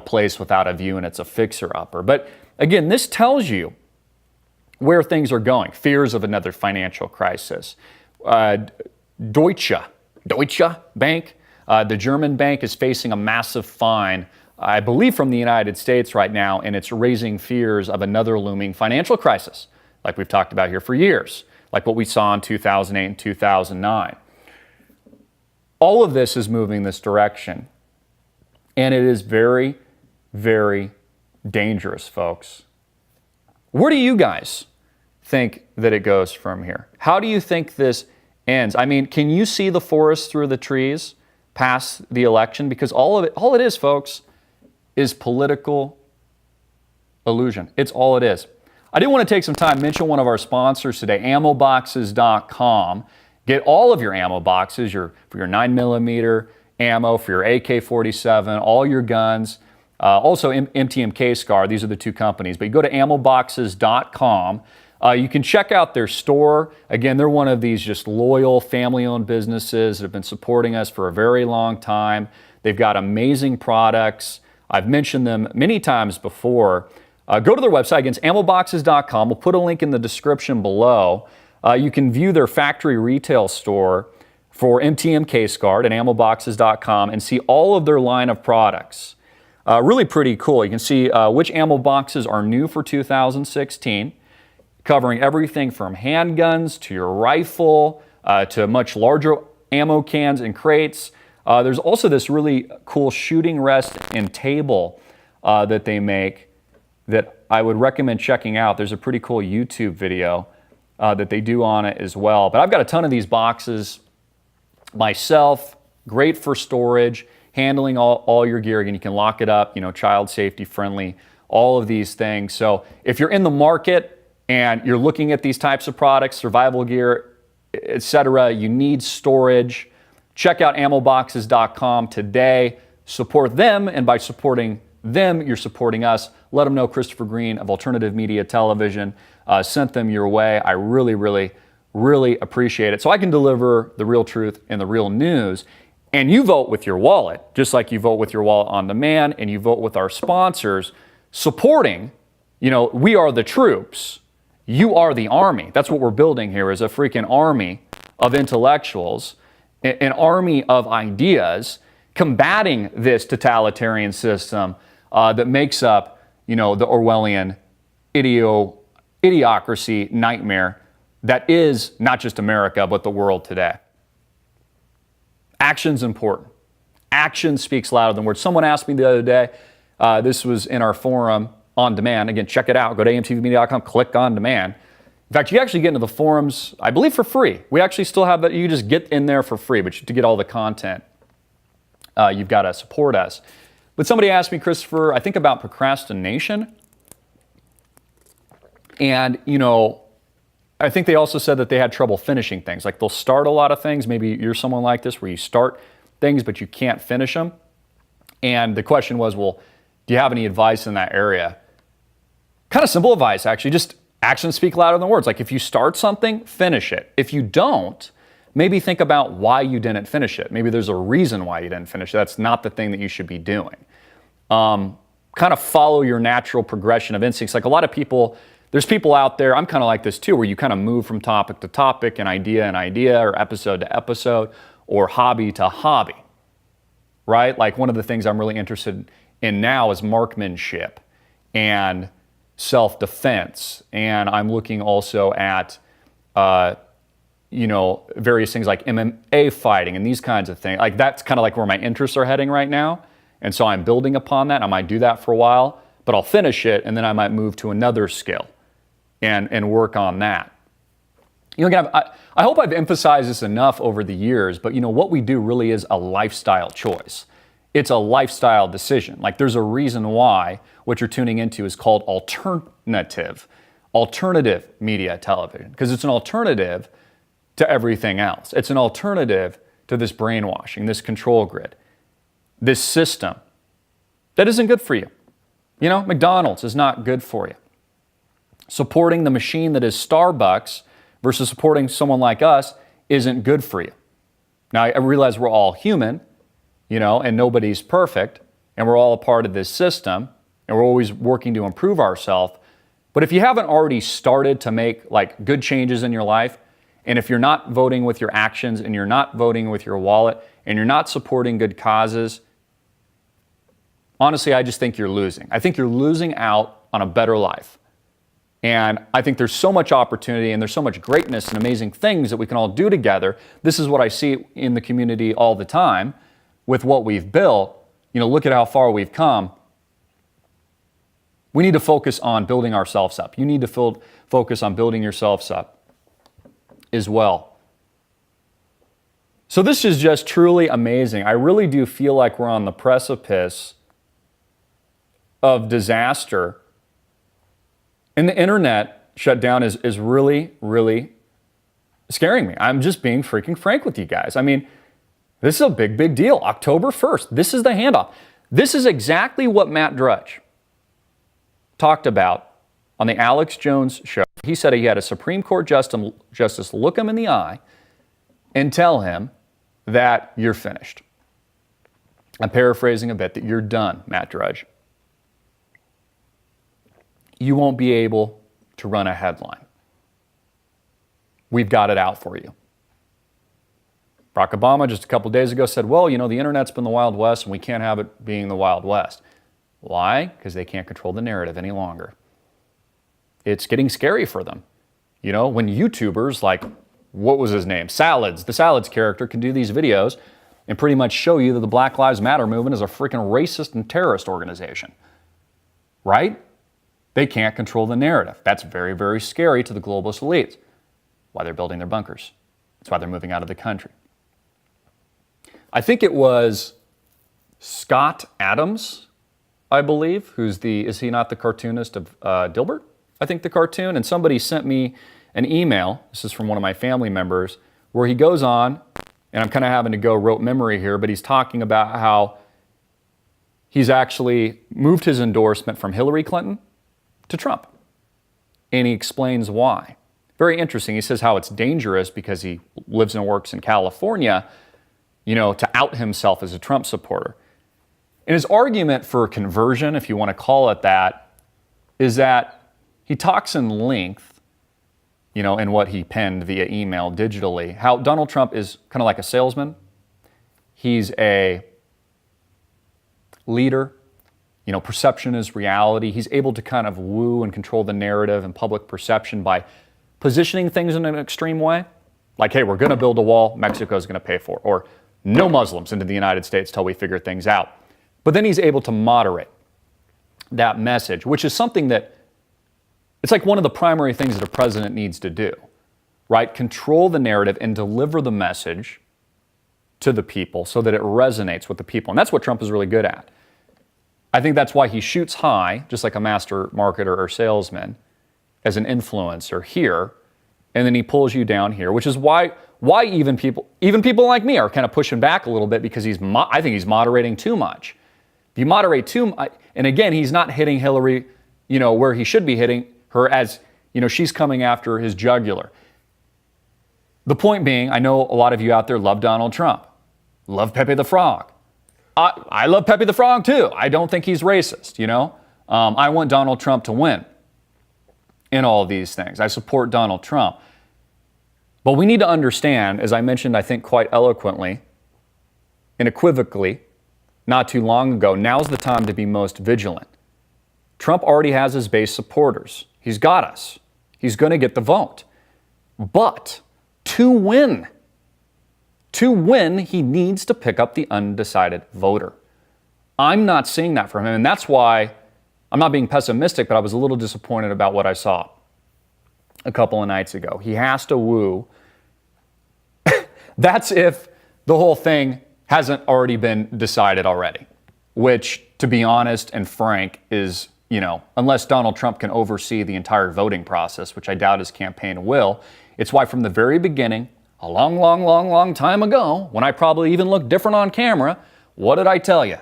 place without a view, and it's a fixer-upper. But again, this tells you where things are going. Fears of another financial crisis. Deutsche Bank, the German bank, is facing a massive fine, I believe, from the United States right now, and it's raising fears of another looming financial crisis, like we've talked about here for years, like what we saw in 2008 and 2009. All of this is moving this direction, and it is very, very dangerous, folks. Where do you guys think that it goes from here? How do you think this ends? Can you see the forest through the trees past the election? Because all it is, folks, is political illusion. It's all it is. I do want to take some time, mention one of our sponsors today, ammoboxes.com. Get all of your ammo boxes, for your 9mm ammo, for your AK-47, all your guns, also MTMK Scar. These are the two companies. But you go to ammoboxes.com. You can check out their store. Again, they're one of these just loyal family-owned businesses that have been supporting us for a very long time. They've got amazing products. I've mentioned them many times before. Go to their website, again, it's ammoboxes.com. We'll put a link in the description below. You can view their factory retail store for MTMK Scar at ammoboxes.com and see all of their line of products. Really pretty cool. You can see which ammo boxes are new for 2016, covering everything from handguns to your rifle to much larger ammo cans and crates. There's also this really cool shooting rest and table that they make that I would recommend checking out. There's a pretty cool YouTube video that they do on it as well. But I've got a ton of these boxes myself. Great for storage, handling all your gear. Again, you can lock it up, child safety friendly, all of these things. So if you're in the market and you're looking at these types of products, survival gear, etc., you need storage, check out ammoboxes.com today. Support them, and by supporting them, you're supporting us. Let them know Christopher Green of Alternative Media Television sent them your way. I really, really, really appreciate it. So I can deliver the real truth and the real news. And you vote with your wallet, just like you vote with your wallet on demand, and you vote with our sponsors, supporting, we are the troops. You are the army. That's what we're building here, is a freaking army of intellectuals, an army of ideas combating this totalitarian system that makes up, the Orwellian idiocracy nightmare that is not just America, but the world today. Action's important. Action speaks louder than words. Someone asked me the other day, this was in our forum on demand. Again, check it out. Go to amtvmedia.com, click on demand. In fact, you actually get into the forums, I believe, for free. We actually still have that. You just get in there for free, but to get all the content, you've got to support us. But somebody asked me, Christopher, I think about procrastination. And, I think they also said that they had trouble finishing things. Like they'll start a lot of things. Maybe you're someone like this where you start things, but you can't finish them. And the question was, well, do you have any advice in that area? Kind of simple advice, actually. Just actions speak louder than words. Like if you start something, finish it. If you don't, maybe think about why you didn't finish it. Maybe there's a reason why you didn't finish it. That's not the thing that you should be doing. Kind of follow your natural progression of instincts. Like a lot of people, there's people out there, I'm kind of like this too, where you kind of move from topic to topic and idea, or episode to episode, or hobby to hobby, right? Like one of the things I'm really interested in now is marksmanship and self-defense. And I'm looking also at, various things like MMA fighting and these kinds of things. Like that's kind of like where my interests are heading right now. And so I'm building upon that. I might do that for a while, but I'll finish it and then I might move to another skill and work on that. Again, I hope I've emphasized this enough over the years, but what we do really is a lifestyle choice. It's a lifestyle decision. Like there's a reason why what you're tuning into is called alternative media television, because it's an alternative to everything else. It's an alternative to this brainwashing, this control grid, this system that isn't good for you. McDonald's is not good for you. Supporting the machine that is Starbucks versus supporting someone like us isn't good for you. Now, I realize we're all human, and nobody's perfect, and we're all a part of this system, and we're always working to improve ourselves. But if you haven't already started to make like good changes in your life, and if you're not voting with your actions, and you're not voting with your wallet, and you're not supporting good causes, honestly, I just think you're losing. I think you're losing out on a better life. And I think there's so much opportunity and there's so much greatness and amazing things that we can all do together. This is what I see in the community all the time with what we've built. Look at how far we've come. We need to focus on building ourselves up. You need to focus on building yourselves up as well. So this is just truly amazing. I really do feel like we're on the precipice of disaster. And the internet shutdown is really, really scaring me. I'm just being freaking frank with you guys. I mean, this is a big, big deal. October 1st, this is the handoff. This is exactly what Matt Drudge talked about on the Alex Jones show. He said he had a Supreme Court justice look him in the eye and tell him that you're finished. I'm paraphrasing a bit, that you're done, Matt Drudge. You won't be able to run a headline. We've got it out for you. Barack Obama just a couple days ago said, well, the internet's been the Wild West and we can't have it being the Wild West. Why? Because they can't control the narrative any longer. It's getting scary for them. When YouTubers like, what was his name? Salads, the Salads character can do these videos and pretty much show you that the Black Lives Matter movement is a freaking racist and terrorist organization. Right? They can't control the narrative. That's very, very scary to the globalist elites. Why they're building their bunkers. That's why they're moving out of the country. I think it was Scott Adams I believe, is he not the cartoonist of Dilbert? I think the cartoon. And somebody sent me an email, this is from one of my family members, where he goes on, and I'm kind of having to go rote memory here, but he's talking about how he's actually moved his endorsement from Hillary Clinton to Trump. And he explains why. Very interesting. He says how it's dangerous because he lives and works in California, to out himself as a Trump supporter. And his argument for conversion, if you want to call it that, is that he talks in length, in what he penned via email digitally, how Donald Trump is kind of like a salesman. He's a leader. Perception is reality. He's able to kind of woo and control the narrative and public perception by positioning things in an extreme way. Like, hey, we're going to build a wall, Mexico's going to pay for it. Or no Muslims into the United States till we figure things out. But then he's able to moderate that message, which is something that it's like one of the primary things that a president needs to do, right? Control the narrative and deliver the message to the people so that it resonates with the people. And that's what Trump is really good at. I think that's why he shoots high, just like a master marketer or salesman, as an influencer here, and then he pulls you down here, which is why even people like me are kind of pushing back a little bit, because I think he's moderating too much. If you moderate too much, and again, he's not hitting Hillary, where he should be hitting her, as, she's coming after his jugular. The point being, I know a lot of you out there love Donald Trump, love Pepe the Frog. I love Pepe the Frog too. I don't think he's racist, I want Donald Trump to win in all of these things. I support Donald Trump. But we need to understand, as I mentioned, I think quite eloquently and equivocally, not too long ago, now's the time to be most vigilant. Trump already has his base supporters. He's got us. He's going to get the vote. But to win, he needs to pick up the undecided voter. I'm not seeing that from him, and that's why I'm not being pessimistic, but I was a little disappointed about what I saw a couple of nights ago. He has to woo. That's if the whole thing hasn't already been decided already, which, to be honest and frank, is, unless Donald Trump can oversee the entire voting process, which I doubt his campaign will. It's why from the very beginning, a long time ago, when I probably even looked different on camera, what did I tell you?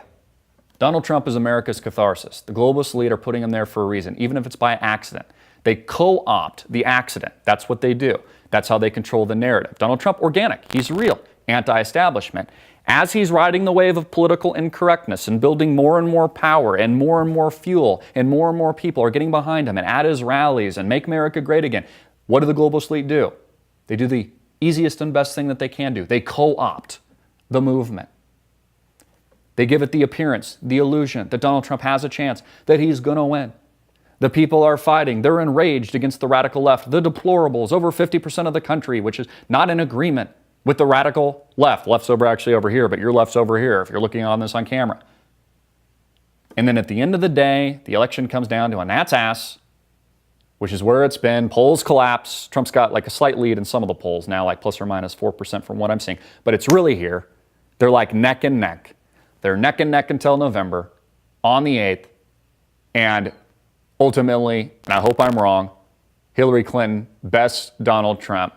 Donald Trump is America's catharsis. The globalist elite are putting him there for a reason, even if it's by accident. They co-opt the accident. That's what they do. That's how they control the narrative. Donald Trump, organic. He's real. Anti-establishment. As he's riding the wave of political incorrectness and building more and more power and more fuel, and more people are getting behind him and at his rallies and make America great again, what do the globalist elite do? They do the easiest and best thing that they can do. They co-opt the movement. They give it the appearance, the illusion that Donald Trump has a chance, that he's going to win. The people are fighting. They're enraged against the radical left, the deplorables, over 50% of the country, which is not in agreement with the radical left. Left's actually over here, but your left's over here if you're looking on this on camera. And then at the end of the day, the election comes down to a gnat's ass, which is where it's been. Polls collapse. Trump's got like a slight lead in some of the polls now, like plus or minus 4% from what I'm seeing. But it's really here. They're like neck and neck. They're neck and neck until November on the 8th. And ultimately, and I hope I'm wrong, Hillary Clinton bests Donald Trump.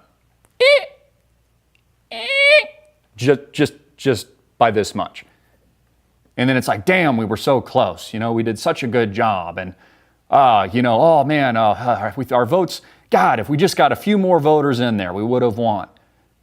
Just by this much. And then it's like, damn, we were so close. We did such a good job. And, oh man, with our votes, God, if we just got a few more voters in there, we would have won.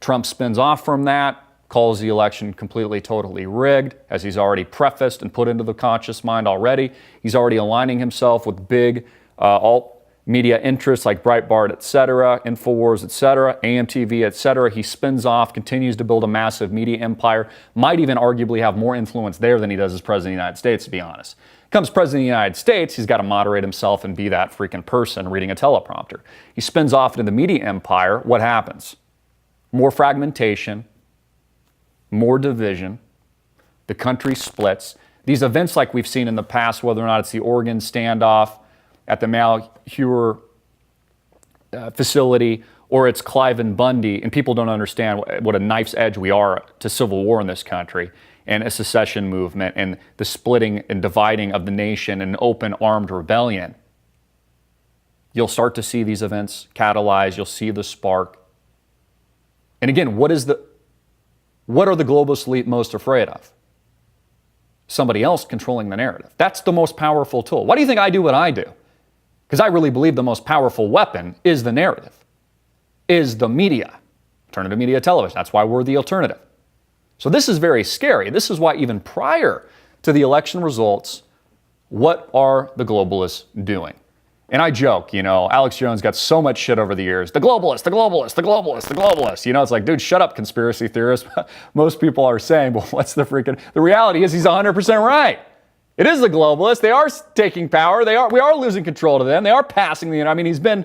Trump spins off from that, calls the election completely, totally rigged, as he's already prefaced and put into the conscious mind already. He's already aligning himself with big alt media interests like Breitbart, et cetera, InfoWars, et cetera, AMTV, et cetera. He spins off, continues to build a massive media empire, might even arguably have more influence there than he does as president of the United States, to be honest. Comes president of the United States, he's got to moderate himself and be that freaking person reading a teleprompter. He spins off into the media empire. What happens? More fragmentation, more division. The country splits. These events like we've seen in the past, whether or not it's the Oregon standoff at the Malheur facility, or it's Clive and Bundy, and people don't understand what a knife's edge we are to civil war in this country. and a secession movement and the splitting and dividing of the nation and open armed rebellion, you'll start to see these events catalyze. You'll see the spark. And again, what are the globalist elite most afraid of? Somebody else controlling the narrative. That's the most powerful tool. Why do you think I do what I do? Because I really believe the most powerful weapon is the narrative, is the media, alternative media television. That's why we're the alternative. So this is very scary. This is why even prior to the election results, what are the globalists doing? And I joke, Alex Jones got so much shit over the years. The globalists, the globalists, the globalists, the globalists. It's like, dude, shut up, conspiracy theorists. Most people are saying, well, what's the reality is he's 100% right. It is the globalists. They are taking power. We are losing control to them. They are passing he's been,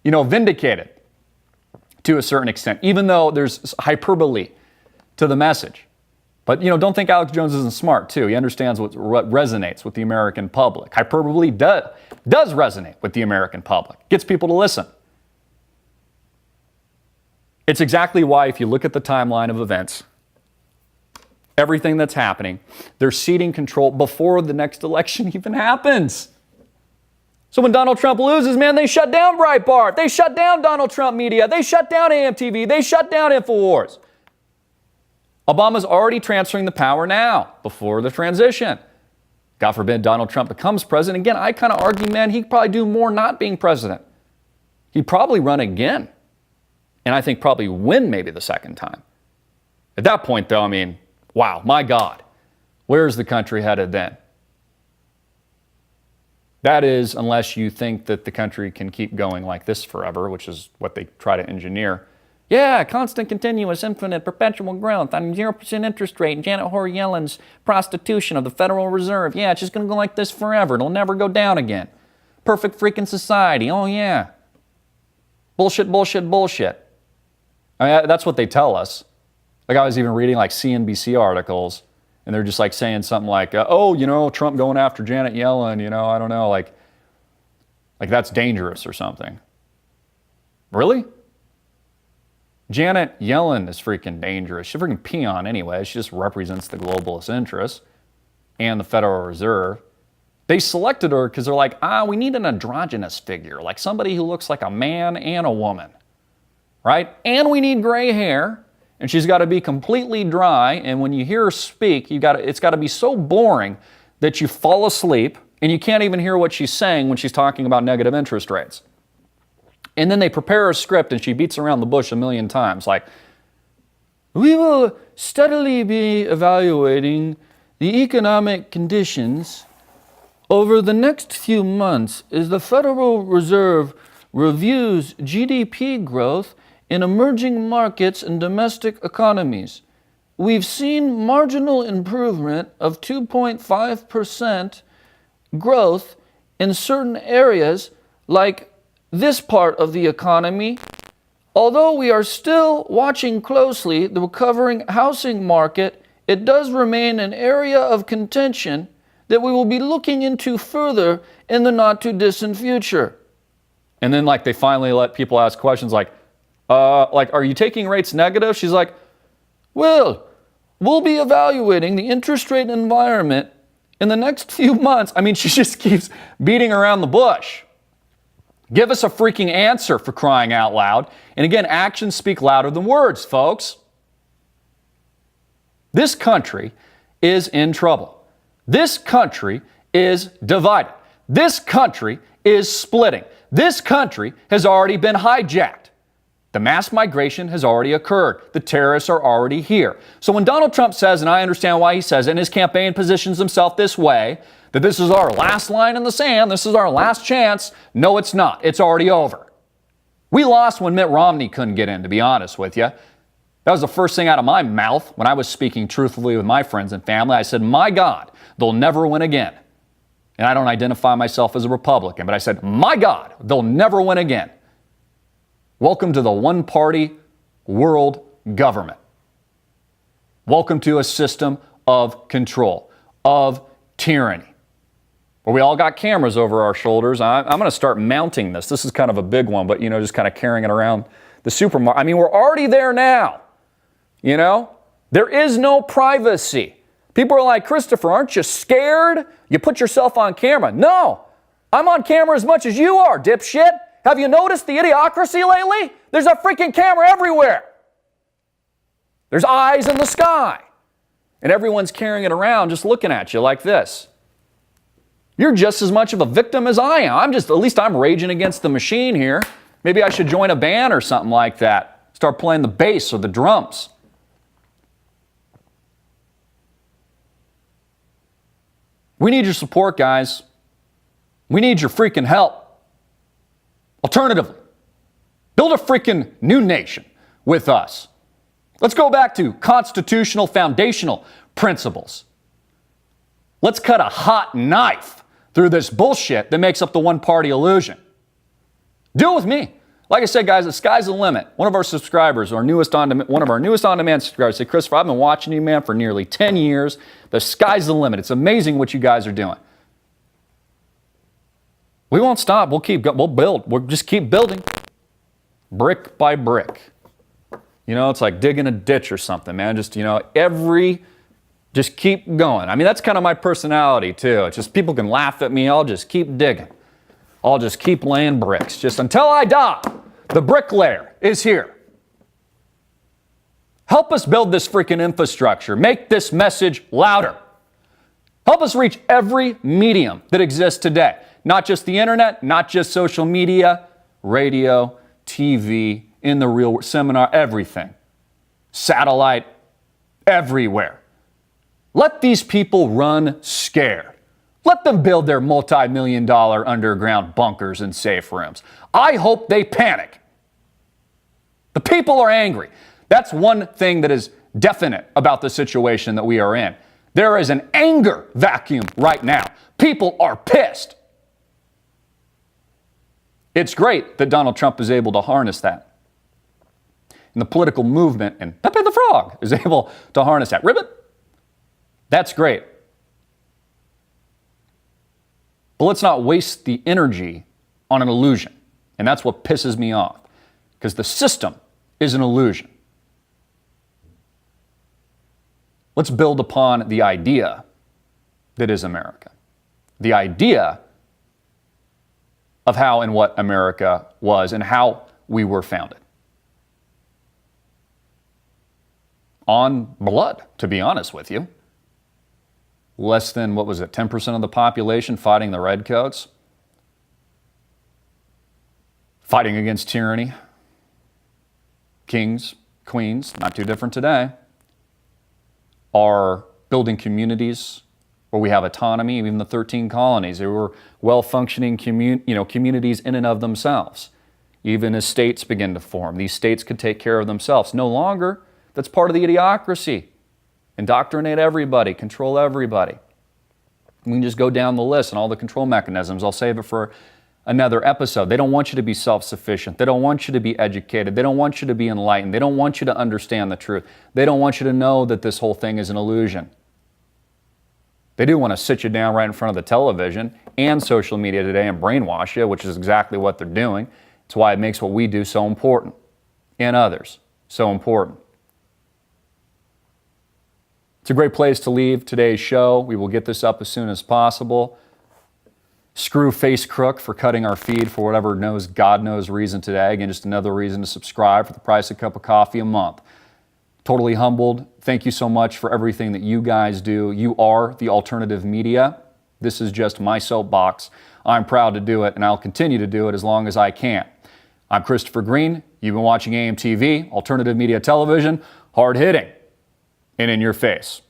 vindicated to a certain extent, even though there's hyperbole to the message. But, don't think Alex Jones isn't smart, too. He understands what resonates with the American public. Hyperbole does resonate with the American public. Gets people to listen. It's exactly why, if you look at the timeline of events, everything that's happening, they're ceding control before the next election even happens. So when Donald Trump loses, man, they shut down Breitbart. They shut down Donald Trump media. They shut down AMTV. They shut down InfoWars. Obama's already transferring the power now, before the transition. God forbid Donald Trump becomes president. Again, I kind of argue, man, he'd probably do more not being president. He'd probably run again. And I think probably win maybe the second time. At that point, though, wow, my God, where's the country headed then? That is, unless you think that the country can keep going like this forever, which is what they try to engineer. Yeah, constant, continuous, infinite, perpetual growth on 0% interest rate, Janet Hoare Yellen's prostitution of the Federal Reserve. Yeah, it's just going to go like this forever. It'll never go down again. Perfect freaking society. Oh, yeah. Bullshit, bullshit, bullshit. That's what they tell us. Like I was even reading like CNBC articles, and they're just like saying something like, Trump going after Janet Yellen, I don't know, like that's dangerous or something. Really? Janet Yellen is freaking dangerous. She's a freaking peon anyway. She just represents the globalist interests and the Federal Reserve. They selected her because they're like, we need an androgynous figure, like somebody who looks like a man and a woman, right? And we need gray hair, and she's got to be completely dry. And when you hear her speak, it's got to be so boring that you fall asleep and you can't even hear what she's saying when she's talking about negative interest rates. And then they prepare a script and she beats around the bush a million times. Like, we will steadily be evaluating the economic conditions over the next few months as the Federal Reserve reviews GDP growth in emerging markets and domestic economies. We've seen marginal improvement of 2.5% growth in certain areas like this part of the economy, although we are still watching closely the recovering housing market, it does remain an area of contention that we will be looking into further in the not too distant future. And then they finally let people ask questions like, are you taking rates negative? She's like, well, we'll be evaluating the interest rate environment in the next few months. She just keeps beating around the bush. Give us a freaking answer, for crying out loud. And again, actions speak louder than words, folks. This country is in trouble. This country is divided. This country is splitting. This country has already been hijacked. The mass migration has already occurred. The terrorists are already here. So when Donald Trump says, and I understand why he says it, and his campaign positions himself this way, that this is our last line in the sand, this is our last chance. No, it's not. It's already over. We lost when Mitt Romney couldn't get in, to be honest with you. That was the first thing out of my mouth when I was speaking truthfully with my friends and family. I said, my God, they'll never win again. And I don't identify myself as a Republican, but I said, my God, they'll never win again. Welcome to the one-party world government. Welcome to a system of control, of tyranny, where we all got cameras over our shoulders. I'm going to start mounting this. This is kind of a big one, but, just kind of carrying it around the supermarket. We're already there now. There is no privacy. People are like, Christopher, aren't you scared? You put yourself on camera. No, I'm on camera as much as you are, dipshit. Have you noticed the idiocracy lately? There's a freaking camera everywhere. There's eyes in the sky. And everyone's carrying it around just looking at you like this. You're just as much of a victim as I am. At least I'm raging against the machine here. Maybe I should join a band or something like that. Start playing the bass or the drums. We need your support, guys. We need your freaking help. Alternatively, build a freaking new nation with us. Let's go back to constitutional foundational principles. Let's cut a hot knife through this bullshit that makes up the one-party illusion. Do it with me. Like I said, guys, the sky's the limit. One of our subscribers, one of our newest on-demand subscribers said, Christopher, I've been watching you, man, for nearly 10 years. The sky's the limit. It's amazing what you guys are doing. We won't stop. We'll build. We'll just keep building. Brick by brick. You know, it's like digging a ditch or something, man. Just keep going. I mean, that's kind of my personality, too. It's just people can laugh at me. I'll just keep digging. I'll just keep laying bricks. Just until I die, the bricklayer is here. Help us build this freaking infrastructure. Make this message louder. Help us reach every medium that exists today. Not just the internet, not just social media, radio, TV, in the real world, seminar, everything. Satellite, everywhere. Let these people run scared. Let them build their multi-million-dollar underground bunkers and safe rooms. I hope they panic. The people are angry. That's one thing that is definite about the situation that we are in. There is an anger vacuum right now. People are pissed. It's great that Donald Trump is able to harness that. And the political movement and Pepe the Frog is able to harness that. Ribbit? That's great. But let's not waste the energy on an illusion. And that's what pisses me off. Because the system is an illusion. Let's build upon the idea that is America. The idea of how and what America was and how we were founded. On blood, to be honest with you. Less than, 10% of the population fighting the redcoats? Fighting against tyranny. Kings, queens, not too different today, are building communities where we have autonomy. Even the 13 colonies, they were well-functioning communities in and of themselves. Even as states begin to form, these states could take care of themselves. No longer, that's part of the idiocracy. Indoctrinate everybody, control everybody. We can just go down the list and all the control mechanisms. I'll save it for another episode. They don't want you to be self-sufficient. They don't want you to be educated. They don't want you to be enlightened. They don't want you to understand the truth. They don't want you to know that this whole thing is an illusion. They do want to sit you down right in front of the television and social media today and brainwash you, which is exactly what they're doing. It's why it makes what we do so important, and others so important. It's a great place to leave today's show. We will get this up as soon as possible. Screw Face Crook for cutting our feed for whatever God knows reason today. Again, just another reason to subscribe for the price of a cup of coffee a month. Totally humbled. Thank you so much for everything that you guys do. You are the alternative media. This is just my soapbox. I'm proud to do it, and I'll continue to do it as long as I can. I'm Christopher Green. You've been watching AMTV, Alternative Media Television, hard-hitting and in your face.